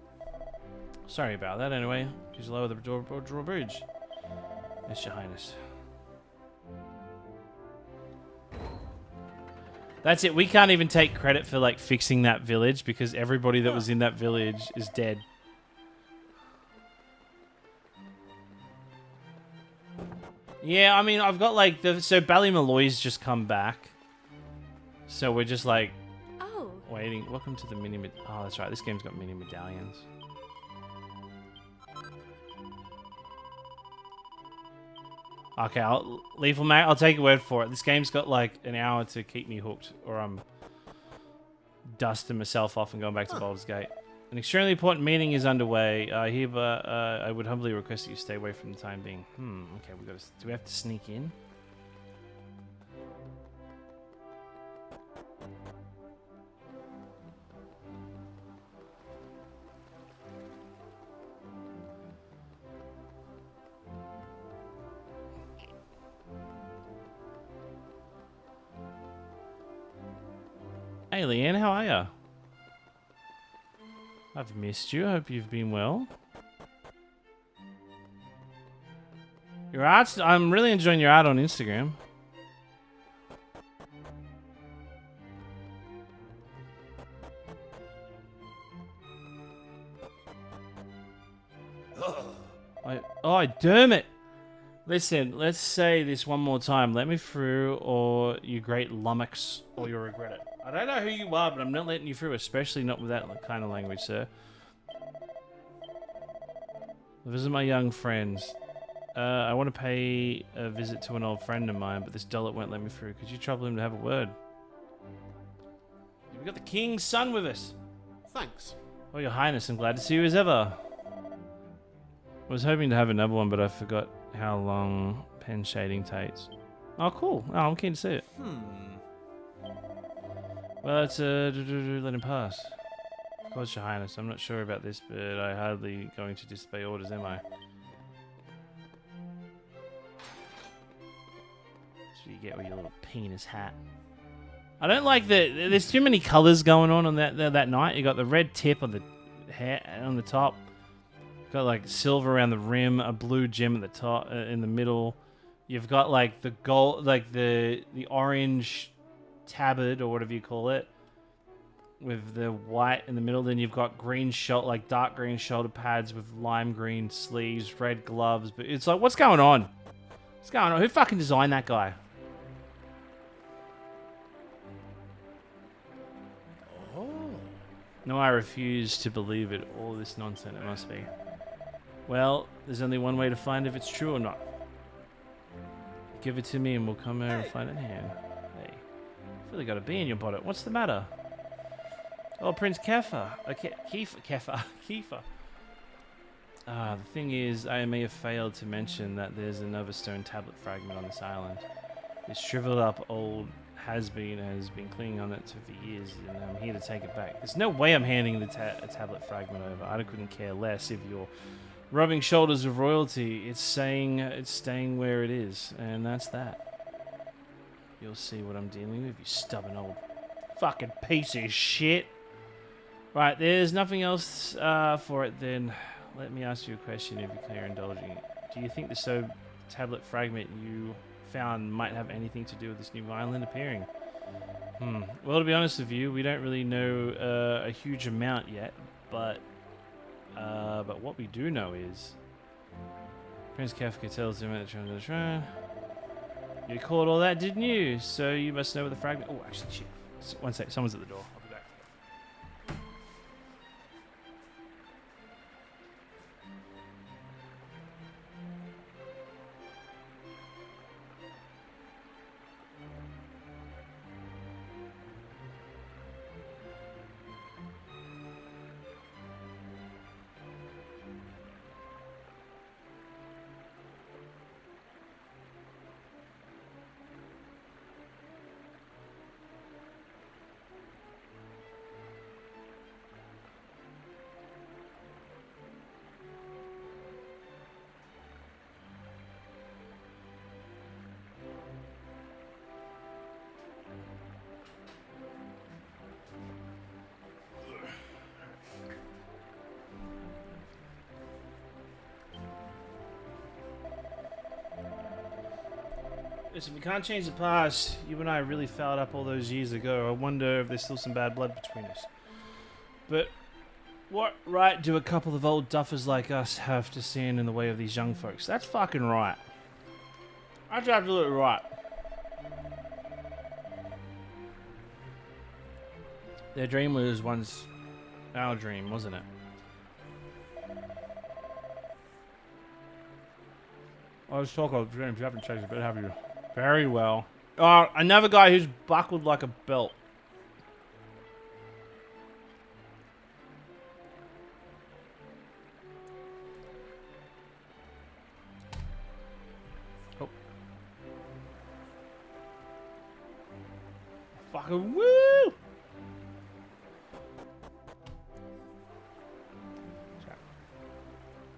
Sorry about that, anyway. Just lower the drawbridge. Yes, Your Highness. That's it. We can't even take credit for, like, fixing that village because everybody that was in that village is dead. Yeah, I mean, I've got, like, so Ballymalloy's just come back. So we're just, like, waiting. Welcome to the mini... Oh, that's right. This game's got mini medallions. Okay, Lethal Mag, I'll take your word for it. This game's got like an hour to keep me hooked, or I'm dusting myself off and going back to Baldur's Gate. An extremely important meeting is underway. I would humbly request that you stay away from the time being. Okay, do we have to sneak in? Hey, Leanne, how are ya? I've missed you. I hope you've been well. Your art's... I'm really enjoying your art on Instagram. Oh, damn it! Listen, let's say this one more time. Let me through, or you great lummox, or you'll regret it. I don't know who you are, but I'm not letting you through, especially not with that kind of language, sir. Visit my young friends. I want to pay a visit to an old friend of mine, but this dullet won't let me through. Could you trouble him to have a word? We got the king's son with us. Thanks. Oh, your highness, I'm glad to see you as ever. I was hoping to have another one, but I forgot how long pen shading takes. Oh, cool. Oh, I'm keen to see it. Well, let's let him pass. Of course, your highness. I'm not sure about this, but I'm hardly going to disobey orders, am I? That's what you get with your little penis hat. I don't like there's too many colours going on that night. You got the red tip on the hair on the top. Got like silver around the rim, a blue gem at the top, in the middle. You've got like the gold, like the orange tabard or whatever you call it, with the white in the middle. Then you've got green like dark green shoulder pads with lime green sleeves, red gloves. But it's like, what's going on? What's going on? Who fucking designed that guy? No, I refuse to believe it. All this nonsense, it must be. Well, there's only one way to find if it's true or not. Give it to me and we'll come over and find it in hand. Hey, you've really got a bee in your bonnet. What's the matter? Oh, Prince Kefir. Kefir. The thing is, I may have failed to mention that there's another stone tablet fragment on this island. This shriveled up old has-been has been clinging on it for years, and I'm here to take it back. There's no way I'm handing the tablet fragment over. I couldn't care less if you're rubbing shoulders with royalty. It's staying where it is, and that's that. You'll see what I'm dealing with, you stubborn old fucking piece of shit. Right, there's nothing else for it then. Let me ask you a question if you're indulging. Do you think the stone tablet fragment you found might have anything to do with this new island appearing? Well, to be honest with you, we don't really know a huge amount yet, but what we do know is Prince Kafka tells him at the shrine. You caught all that, didn't you? So you must know where the fragment. Oh, actually, shit. One sec. Someone's at the door. I'll be back. Listen, we can't change the past. You and I really fouled up all those years ago. I wonder if there's still some bad blood between us. But what right do a couple of old duffers like us have to stand in the way of these young folks? That's fucking right. That's absolutely right. Their dream was once our dream, wasn't it? I was talking about dreams. You haven't changed a bit, have you? Very well. Another guy who's buckled like a belt. Oh. Fucking woo!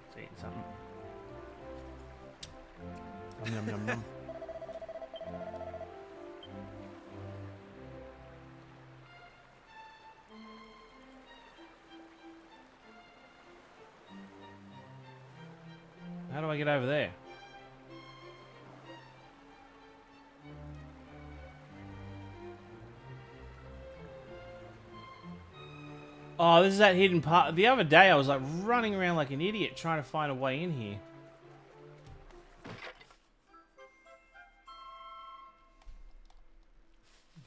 Let's eat something. Nom nom nom nom. How do I get over there? Oh, this is that hidden part. The other day I was like running around like an idiot trying to find a way in here.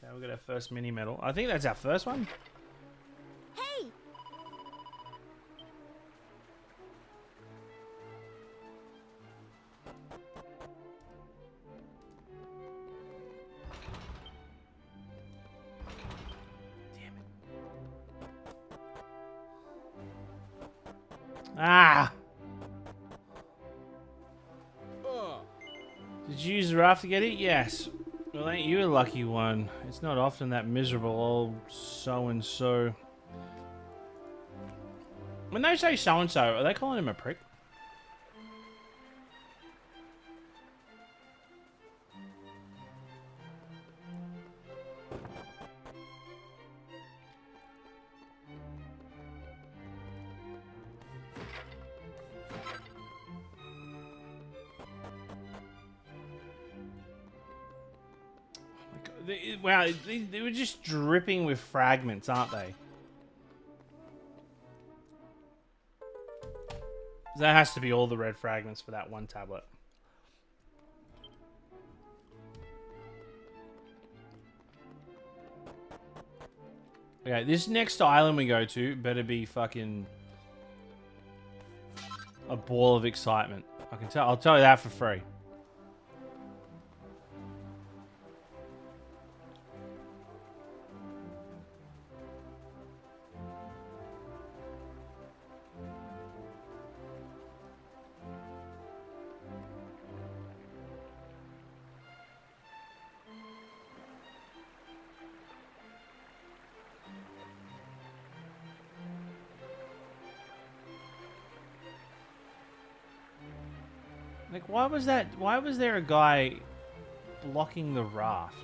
Okay, we got our first mini medal. I think that's our first one. Hey! Damn it. Ah! Did you use the raft to get it? Yes. Well, ain't you a lucky one? It's not often that miserable old so-and-so. When they say so-and-so, are they calling him a prick? Wow, they were just dripping with fragments, aren't they? That has to be all the red fragments for that one tablet. Okay, this next island we go to better be fucking a ball of excitement. I can tell. I'll tell you that for free. Like, why was that? Why was there a guy blocking the raft?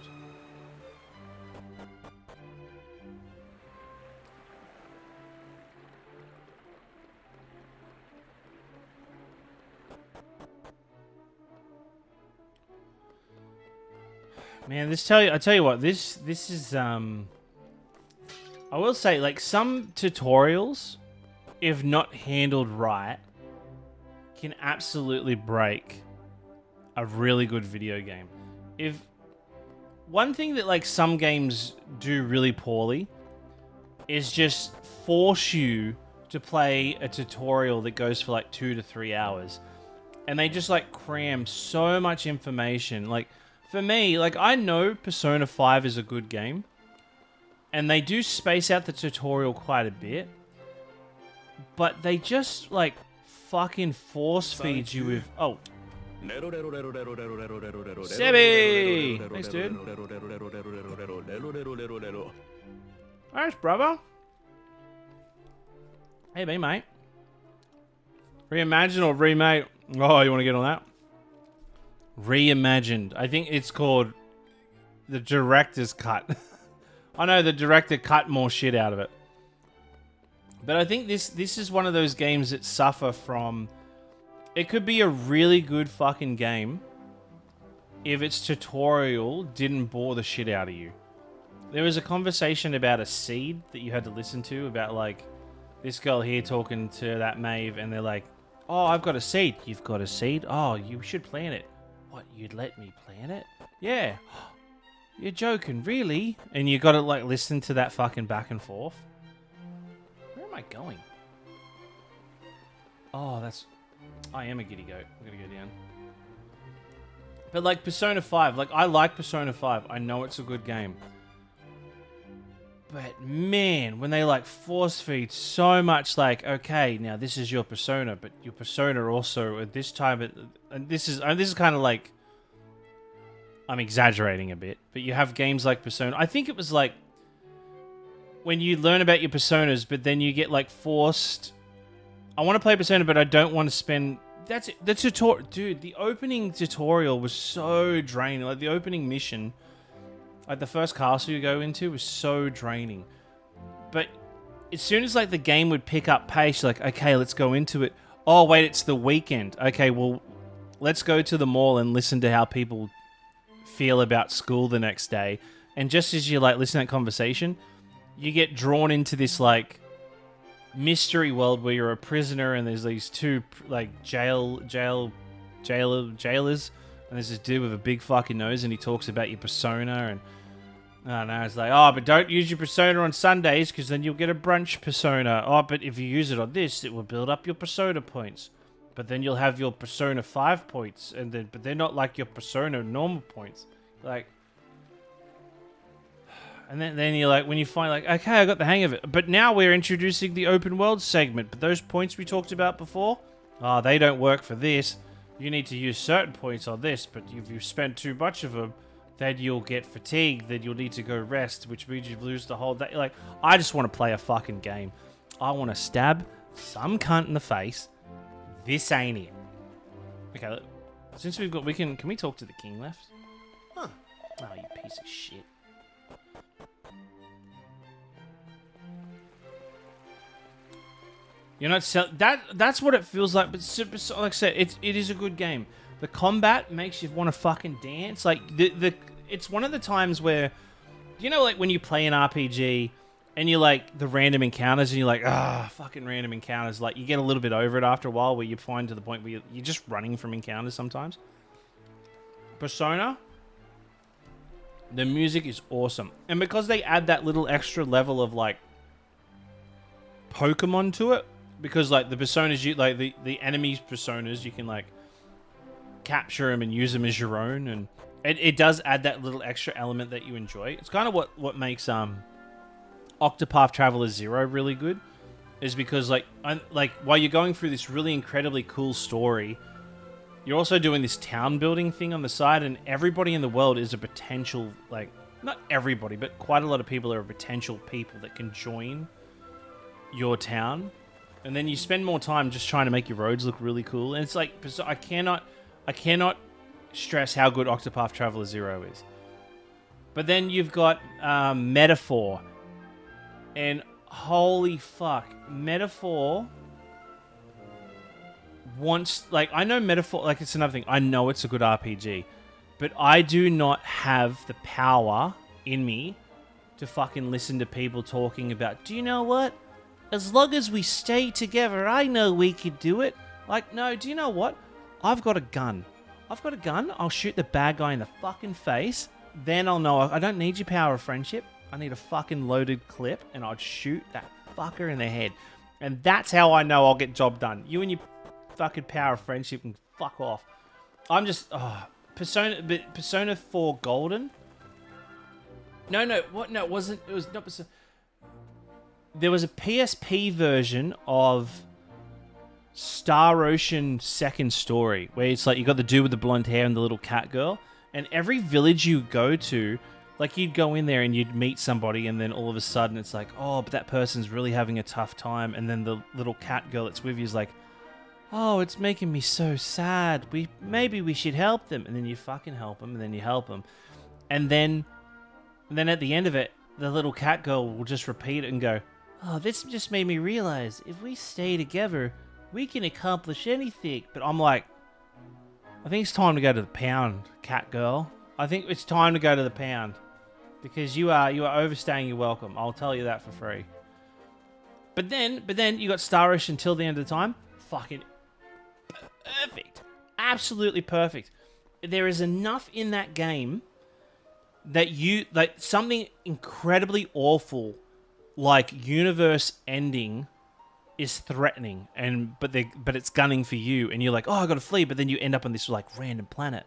Man, I tell you what, this is I will say, like, some tutorials, if not handled right, can absolutely break a really good video game. If one thing that, like, some games do really poorly is just force you to play a tutorial that goes for like 2 to 3 hours, and they just like cram so much information. Like, for me, like, I know Persona 5 is a good game, and they do space out the tutorial quite a bit, but they just like fucking force feed you with... Oh. Sebby! Thanks, dude. Thanks, brother. Hey, mate. Reimagine or remake? Oh, you want to get on that? Reimagined. I think it's called the director's cut. I know the director cut more shit out of it. But I think this is one of those games that suffer from... It could be a really good fucking game if its tutorial didn't bore the shit out of you. There was a conversation about a seed that you had to listen to, about, like, this girl here talking to that Maeve, and they're like, oh, I've got a seed. You've got a seed? Oh, you should plant it. What, you'd let me plant it? Yeah. You're joking, really? And you gotta, like, listen to that fucking back and forth. Where am I going? Oh, that's... I am a giddy goat. I'm gonna go down. But, like, Persona 5. Like, I like Persona 5. I know it's a good game. But, man, when they, like, force feed so much, like, okay, now this is your persona, but your persona also at this time... And this is kind of like... I'm exaggerating a bit, but you have games like Persona. I think it was, like... when you learn about your personas, but then you get, like, forced... I want to play Persona, but I don't want to spend... That's it. The tutorial... Dude, the opening tutorial was so draining. Like, the opening mission... Like, the first castle you go into was so draining. But as soon as, like, the game would pick up pace, like, okay, let's go into it. Oh, wait, it's the weekend. Okay, well, let's go to the mall and listen to how people feel about school the next day. And just as you, like, listen to that conversation, you get drawn into this, like, mystery world where you're a prisoner and there's these two, like, jailers. And there's this dude with a big fucking nose and he talks about your persona and... I don't know, it's like, oh, but don't use your persona on Sundays because then you'll get a brunch persona. Oh, but if you use it on this, it will build up your persona points. But then you'll have your persona 5 points, but they're not like your persona normal points. Like, And then you're like, when you find like, okay, I got the hang of it. But now we're introducing the open world segment. But those points we talked about before, they don't work for this. You need to use certain points on this. But if you spend too much of them, then you'll get fatigued. Then you'll need to go rest, which means you lose the whole day. Like, I just want to play a fucking game. I want to stab some cunt in the face. This ain't it. Okay, since we've got, can we talk to the king left? Huh. Oh, you piece of shit. You're not that's what it feels like, but like I said, it is a good game. The combat makes you want to fucking dance. Like it's one of the times where, you know, like when you play an RPG and you like the random encounters and you're like, fucking random encounters. Like you get a little bit over it after a while, where you find to the point where you're just running from encounters sometimes. Persona, the music is awesome, and because they add that little extra level of like Pokemon to it. Because, like, the personas, like, the enemies' personas, you can, like, capture them and use them as your own. And it does add that little extra element that you enjoy. It's kind of what makes Octopath Traveler 0 really good. Is because, like, while you're going through this really incredibly cool story, you're also doing this town building thing on the side. And everybody in the world is a potential, like, not everybody, but quite a lot of people are potential people that can join your town. And then you spend more time just trying to make your roads look really cool. And it's like, I cannot stress how good Octopath Traveler 0 is. But then you've got Metaphor. And holy fuck, Metaphor wants, like, I know Metaphor, like, it's another thing. I know it's a good RPG. But I do not have the power in me to fucking listen to people talking about, do you know what? As long as we stay together, I know we could do it. Like, no, do you know what? I've got a gun. I'll shoot the bad guy in the fucking face. Then I'll know I don't need your power of friendship. I need a fucking loaded clip, and I'd shoot that fucker in the head. And that's how I know I'll get job done. You and your fucking power of friendship can fuck off. I'm just... Persona 4 Golden? No, what? No, it wasn't... It was not Persona... There was a PSP version of Star Ocean Second Story, where it's like you got the dude with the blonde hair and the little cat girl, and every village you go to, like you'd go in there and you'd meet somebody, and then all of a sudden it's like, oh, but that person's really having a tough time, and then the little cat girl that's with you is like, oh, it's making me so sad. Maybe we should help them, and then you fucking help them, and then you help them, and then at the end of it, the little cat girl will just repeat it and go, oh, this just made me realize if we stay together, we can accomplish anything. But I'm like, I think it's time to go to the pound, cat girl. I think it's time to go to the pound. Because you are overstaying your welcome. I'll tell you that for free. But then you got Star Ocean until the end of the time. Fucking perfect. Absolutely perfect. There is enough in that game that something incredibly awful, like universe ending, is threatening, but it's gunning for you, and you're like, oh, I gotta flee, but then you end up on this like random planet,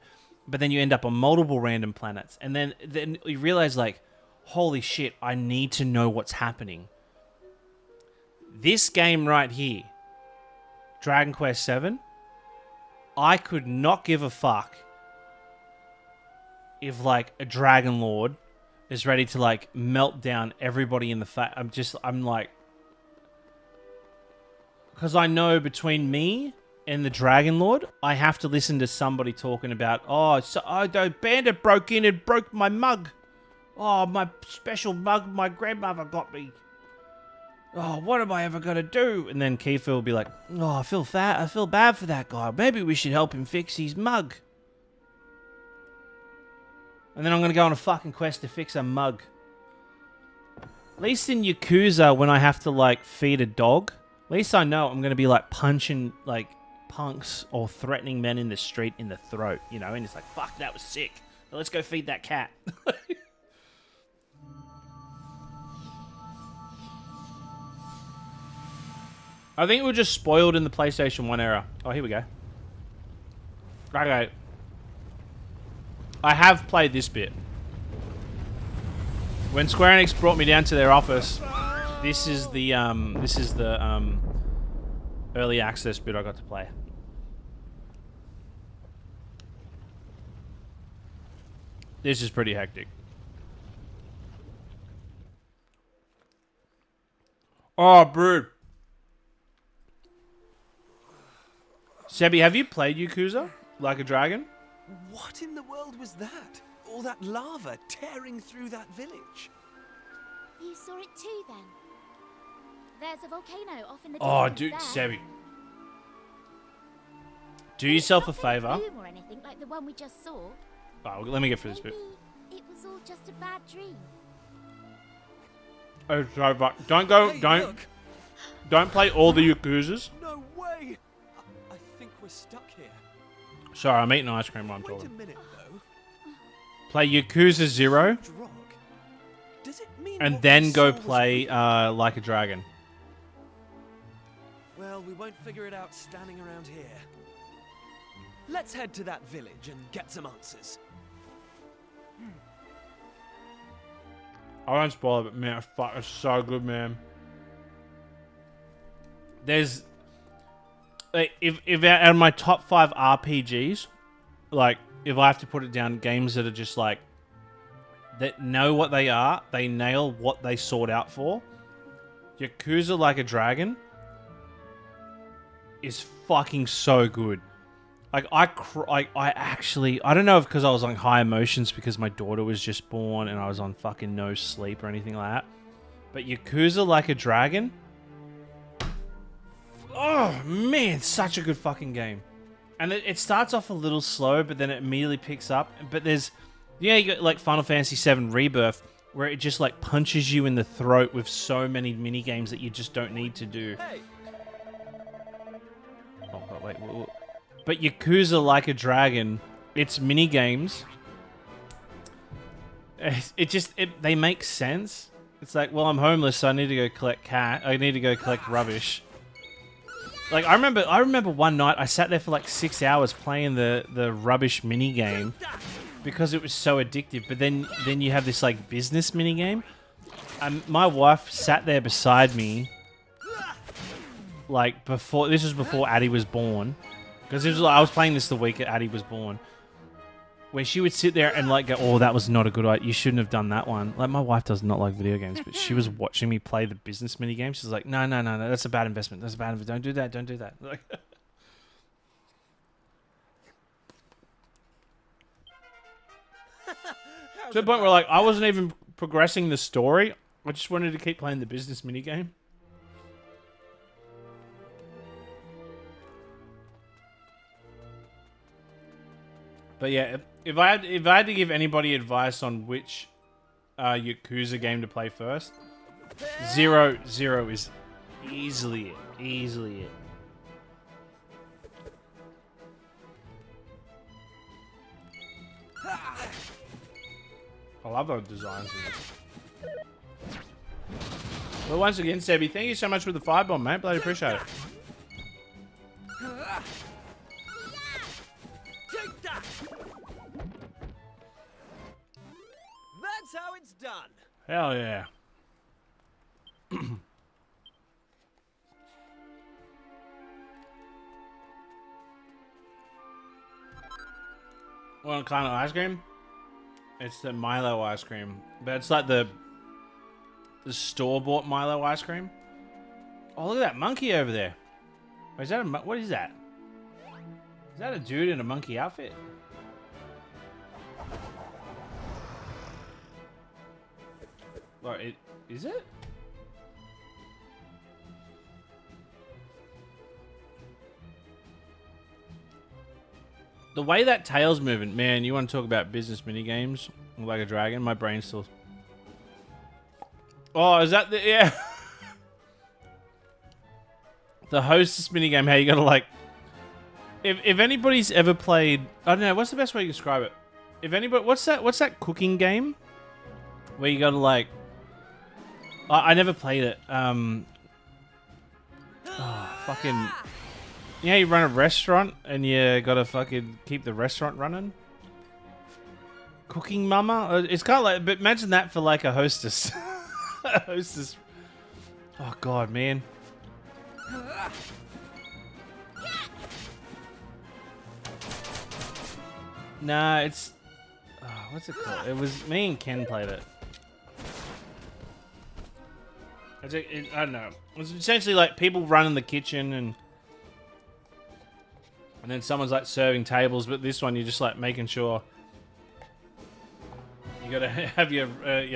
but then you end up on multiple random planets, and then you realize like, holy shit, I need to know what's happening. This game right here, Dragon Quest VII, I could not give a fuck if like a Dragon Lord is ready to like melt down everybody in the face. I'm like, because I know between me and the Dragon Lord, I have to listen to somebody talking about, the bandit broke in and broke my mug. Oh, my special mug my grandmother got me. Oh, what am I ever going to do? And then Kiefer will be like, oh, I feel bad for that guy. Maybe we should help him fix his mug. And then I'm going to go on a fucking quest to fix a mug. At least in Yakuza, when I have to, like, feed a dog, at least I know I'm going to be, like, punching, like, punks or threatening men in the street in the throat, you know? And it's like, fuck, that was sick. Well, let's go feed that cat. I think we were just spoiled in the PlayStation 1 era. Oh, here we go. Okay. I have played this bit. When Square Enix brought me down to their office, this is the early access bit I got to play. This is pretty hectic. Oh, brood. Sebi, have you played Yakuza Like a Dragon? What in the world was that? All that lava tearing through that village. You saw it too, then? There's a volcano off in the Oh, distance dude, there. Sebi. Do yourself a Nothing favour. bloom or anything like the one we just saw. Oh, let me get through this Maybe bit. it was all just a bad dream. Oh, sorry, but don't go, Hey, don't, look. don't play all the Yakuzas. No way! I think we're stuck here. Sorry, I'm eating ice cream while I'm Wait a talking. minute, though. Play Yakuza 0, Huge rock. Does it mean and what then we go saw was play real? Like a Dragon. Well, we won't figure it out standing around here. Let's head to that village and get some answers. I won't spoil it, but man, fuck, it's so good, man. There's, like, if out of my top 5 RPGs, like, if I have to put it down, games that are just like, that know what they are, they nail what they sought out for. Yakuza Like a Dragon is fucking so good. Like, I don't know if because I was on high emotions because my daughter was just born and I was on fucking no sleep or anything like that. But Yakuza Like a Dragon, oh man, such a good fucking game. And it starts off a little slow, but then it immediately picks up. But there's, yeah, you got like Final Fantasy VII Rebirth, where it just like punches you in the throat with so many mini games that you just don't need to do. Hey, Oh, but wait. But Yakuza Like a Dragon, it's mini games. They make sense. It's like, well, I'm homeless, so I need to go collect cat. I need to go collect rubbish. Like, I remember one night I sat there for like 6 hours playing the rubbish mini game because it was so addictive. But then you have this like business mini game. My wife sat there beside me, like this was before Addie was born, because I was playing this the week Addie was born, where she would sit there and like go, "Oh, that was not a good idea. You shouldn't have done that one." Like, my wife does not like video games, but she was watching me play the business mini game. She's like, "No, that's a bad investment. That's a bad investment. Don't do that." Like, to the point where like I wasn't even progressing the story. I just wanted to keep playing the business mini game. But yeah, if I had to give anybody advice on which Yakuza game to play first, Zero is easily it. I love those designs in this. But once again, Sebi, thank you so much for the firebomb, mate. Bloody appreciate it. take that! That's how it's done. Hell yeah. What kind of ice cream? It's the Milo ice cream, but it's like the store-bought Milo ice cream. Oh, look at that monkey over there. Wait, is that what is that? Is that a dude in a monkey outfit? Like, is it? The way that tail's moving, man, you want to talk about business minigames like a dragon? My brain's still... Oh, is that the... Yeah. The hostess minigame, how you gotta like... If anybody's ever played... I don't know, what's the best way to describe it? If anybody... What's that cooking game? Where you gotta like... I never played it. Fucking... You know, you run a restaurant and you gotta fucking keep the restaurant running. Cooking mama? It's kind of like, but imagine that for like a hostess. A hostess. Oh god, man. Nah, it's... Oh, what's it called? It was... Me and Ken played it. I don't know. It was essentially like people running the kitchen and then someone's like serving tables, but this one you're just like making sure you gotta have your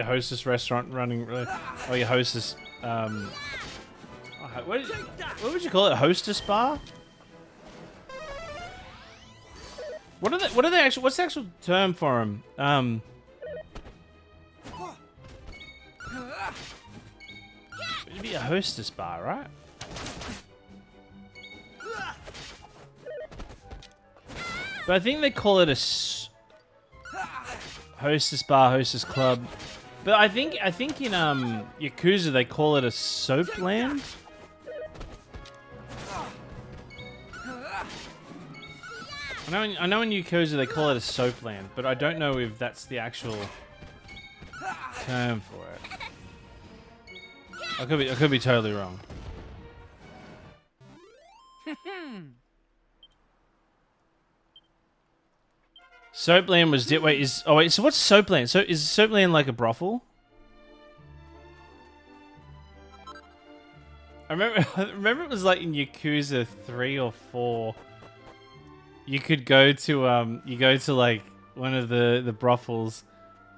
hostess restaurant running, or your hostess what would you call it? A hostess bar? What are they actually? What's the actual term for them? It'd be a hostess bar, right? But I think they call it a hostess bar, hostess club. But I think in Yakuza they call it a soap land. I know in Yakuza they call it a soap land, but I don't know if that's the actual term for it. I could be totally wrong. Soapland was wait, so what's Soapland? So is Soapland like a brothel? I remember it was like in Yakuza 3 or 4. You could go to like one of the brothels,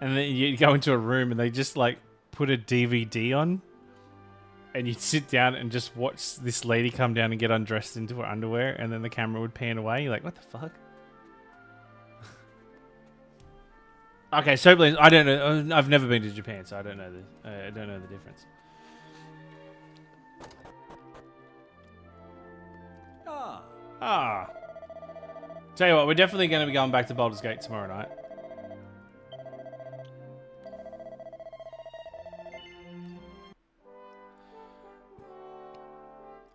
and then you go into a room and they just like put a DVD on, and you'd sit down and just watch this lady come down and get undressed into her underwear, and then the camera would pan away. You're like, what the fuck? Okay, Soapland. I don't know. I've never been to Japan, so I don't know the difference. Ah. Tell you what, we're definitely going to be going back to Baldur's Gate tomorrow night.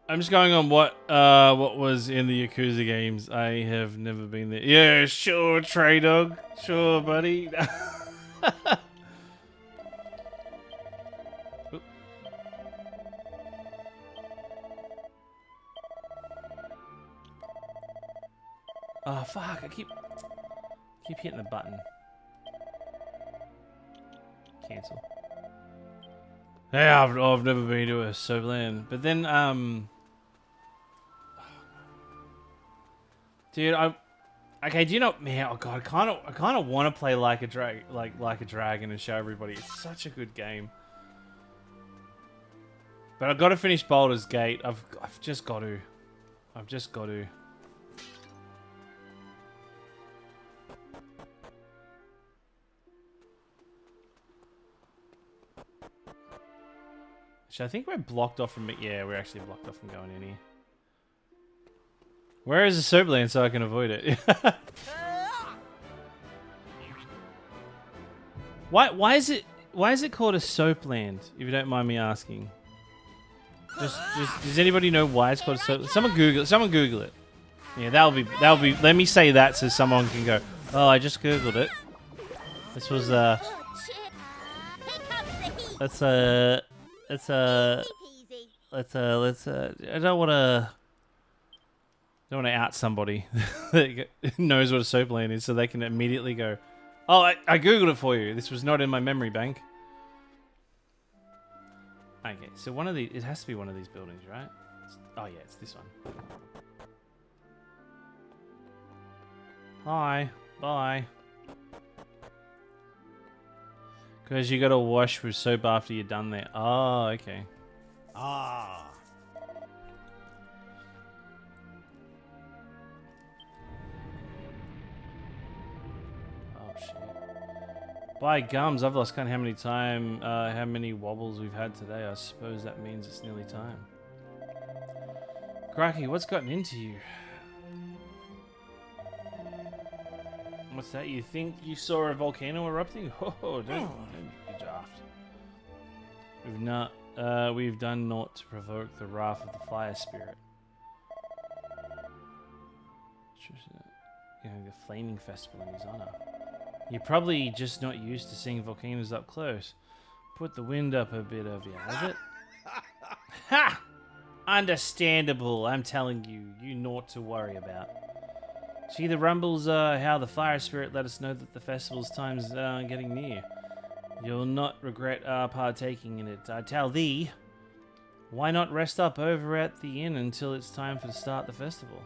I'm just going on what was in the Yakuza games. I have never been there. Yeah, sure, Trey Dog. Sure, buddy. Oh fuck! I keep hitting the button. Cancel. Yeah, I've never been to a Soapland, but then dude, okay. Do you know, man? Oh god, I kind of want to play like a dragon and show everybody. It's such a good game, but I've got to finish Baldur's Gate. I've just got to. Actually, I think we're blocked off from it. Yeah, we're actually blocked off from going in here. Where is the Soapland so I can avoid it? Why is it called a Soapland? If you don't mind me asking. Just does anybody know why it's called a Soapland? Someone Google it. Yeah, that'll be. Let me say that so someone can go, oh, I just Googled it. This was let's I don't want to out somebody that knows what a Soapland is, so they can immediately go, oh, I Googled it for you. This was not in my memory bank. Okay, so one of these, it has to be one of these buildings, right? Oh yeah, it's this one. Hi, bye. Because you gotta wash with soap after you're done there. Oh, okay. Ah. Oh shit. By gums, I've lost count how many wobbles we've had today. I suppose that means it's nearly time. Cracky, what's gotten into you? What's that? You think you saw a volcano erupting? Oh, don't be daft. We've done naught to provoke the wrath of the fire spirit. Yeah, the flaming festival in his honor. You're probably just not used to seeing volcanoes up close. Put the wind up a bit of you, has it? Ha! Understandable, I'm telling you. You naught to worry about. See, the rumbles how the fire spirit let us know that the festival's time's getting near. You'll not regret partaking in it. I tell thee, why not rest up over at the inn until it's time to start the festival?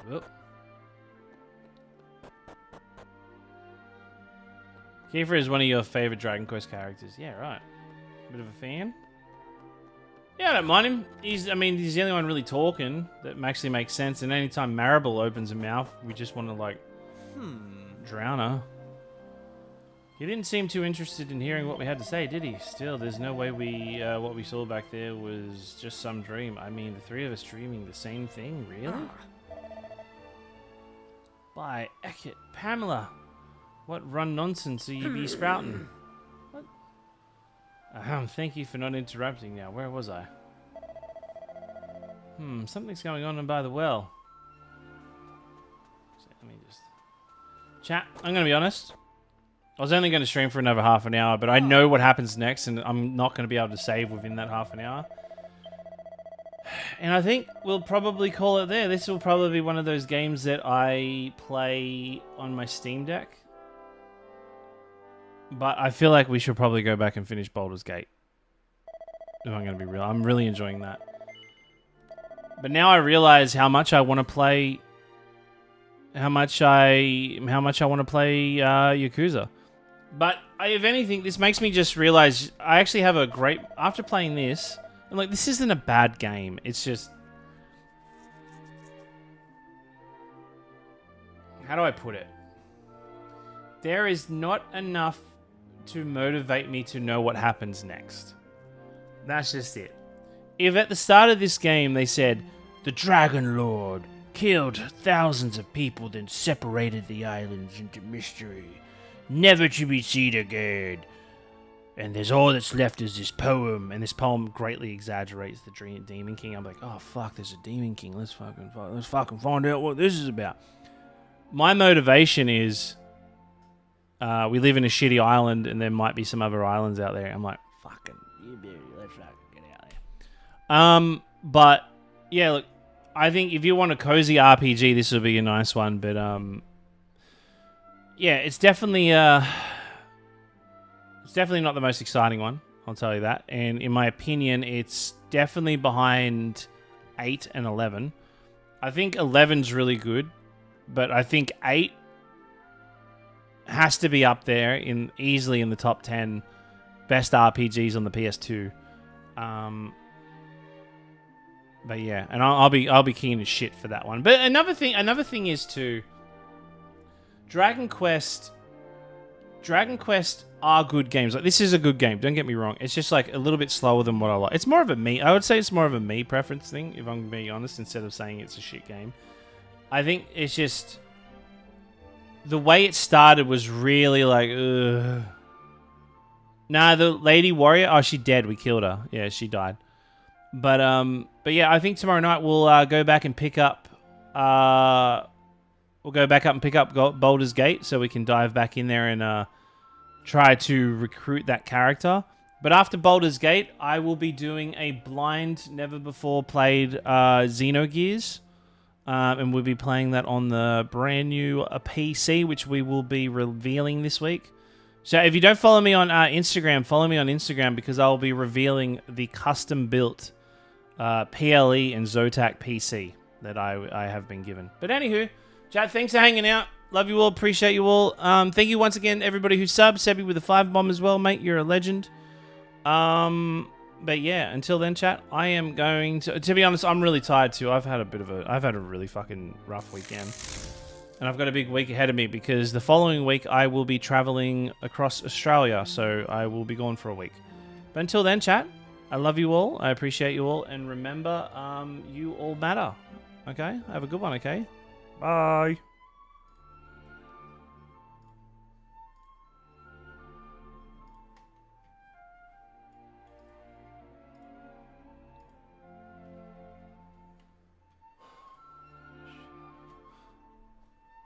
Whoop. Kiefer is one of your favorite Dragon Quest characters. Yeah, right. Bit of a fan. Yeah, I don't mind him. He's the only one really talking that actually makes sense. And anytime Maribel opens her mouth, we just want to, like, drown her. He didn't seem too interested in hearing what we had to say, did he? Still, there's no way what we saw back there was just some dream. I mean, the three of us dreaming the same thing, really? By Eckett, Pamela, what run nonsense are you be sprouting? What? Thank you for not interrupting now. Where was I? Something's going on by the well. So let me just... Chat, I'm going to be honest. I was only going to stream for another half an hour, but I know what happens next, and I'm not going to be able to save within that half an hour. And I think we'll probably call it there. This will probably be one of those games that I play on my Steam Deck. But I feel like we should probably go back and finish Baldur's Gate. If I'm going to be real. I'm really enjoying that. But now I realize how much I want to play... How much I want to play Yakuza. But if anything, this makes me just realize I actually have a great... After playing this... I'm like, this isn't a bad game. It's just... How do I put it? There is not enough to motivate me to know what happens next. That's just it. If at the start of this game they said, the Dragon Lord killed thousands of people, then separated the islands into mystery, never to be seen again, and there's all that's left is this poem, and this poem greatly exaggerates the Demon King. I'm like, oh fuck, there's a Demon King. Let's fucking find out what this is about. My motivation is, we live in a shitty island, and there might be some other islands out there. I'm like, fucking, let's fucking get out there. But yeah, look, I think if you want a cozy RPG, this would be a nice one. But yeah, it's definitely not the most exciting one. I'll tell you that. And in my opinion, it's definitely behind 8 and 11. I think 11's really good, but I think 8 has to be up there easily in the top 10 best RPGs on the PS2. But yeah, and I'll be keen as shit for that one. But another thing is too, Dragon Quest are good games. Like, this is a good game, don't get me wrong. It's just like a little bit slower than what I like. It's more of a me. I would say it's more of a me preference thing, if I'm being honest, instead of saying it's a shit game. I think it's just the way it started was really like, ugh. Nah, the Lady Warrior, oh, she dead. We killed her. Yeah, she died. But yeah, I think tomorrow night we'll go back and pick up. We'll go back up and pick up Baldur's Gate, so we can dive back in there and try to recruit that character. But after Baldur's Gate, I will be doing a blind, never before played Xenogears. And we'll be playing that on the brand new PC, which we will be revealing this week. So if you don't follow me on Instagram, follow me on Instagram, because I'll be revealing the custom-built PLE and Zotac PC that I have been given. But anywho, Chad, thanks for hanging out. Love you all. Appreciate you all. Thank you once again, everybody who subbed. Sebby with a 5-bomb as well, mate. You're a legend. But yeah, until then, chat, I am going to be honest, I'm really tired too. I've had a really fucking rough weekend. And I've got a big week ahead of me, because the following week I will be traveling across Australia. So I will be gone for a week. But until then, chat, I love you all. I appreciate you all. And remember, you all matter. Okay? Have a good one, okay? Bye.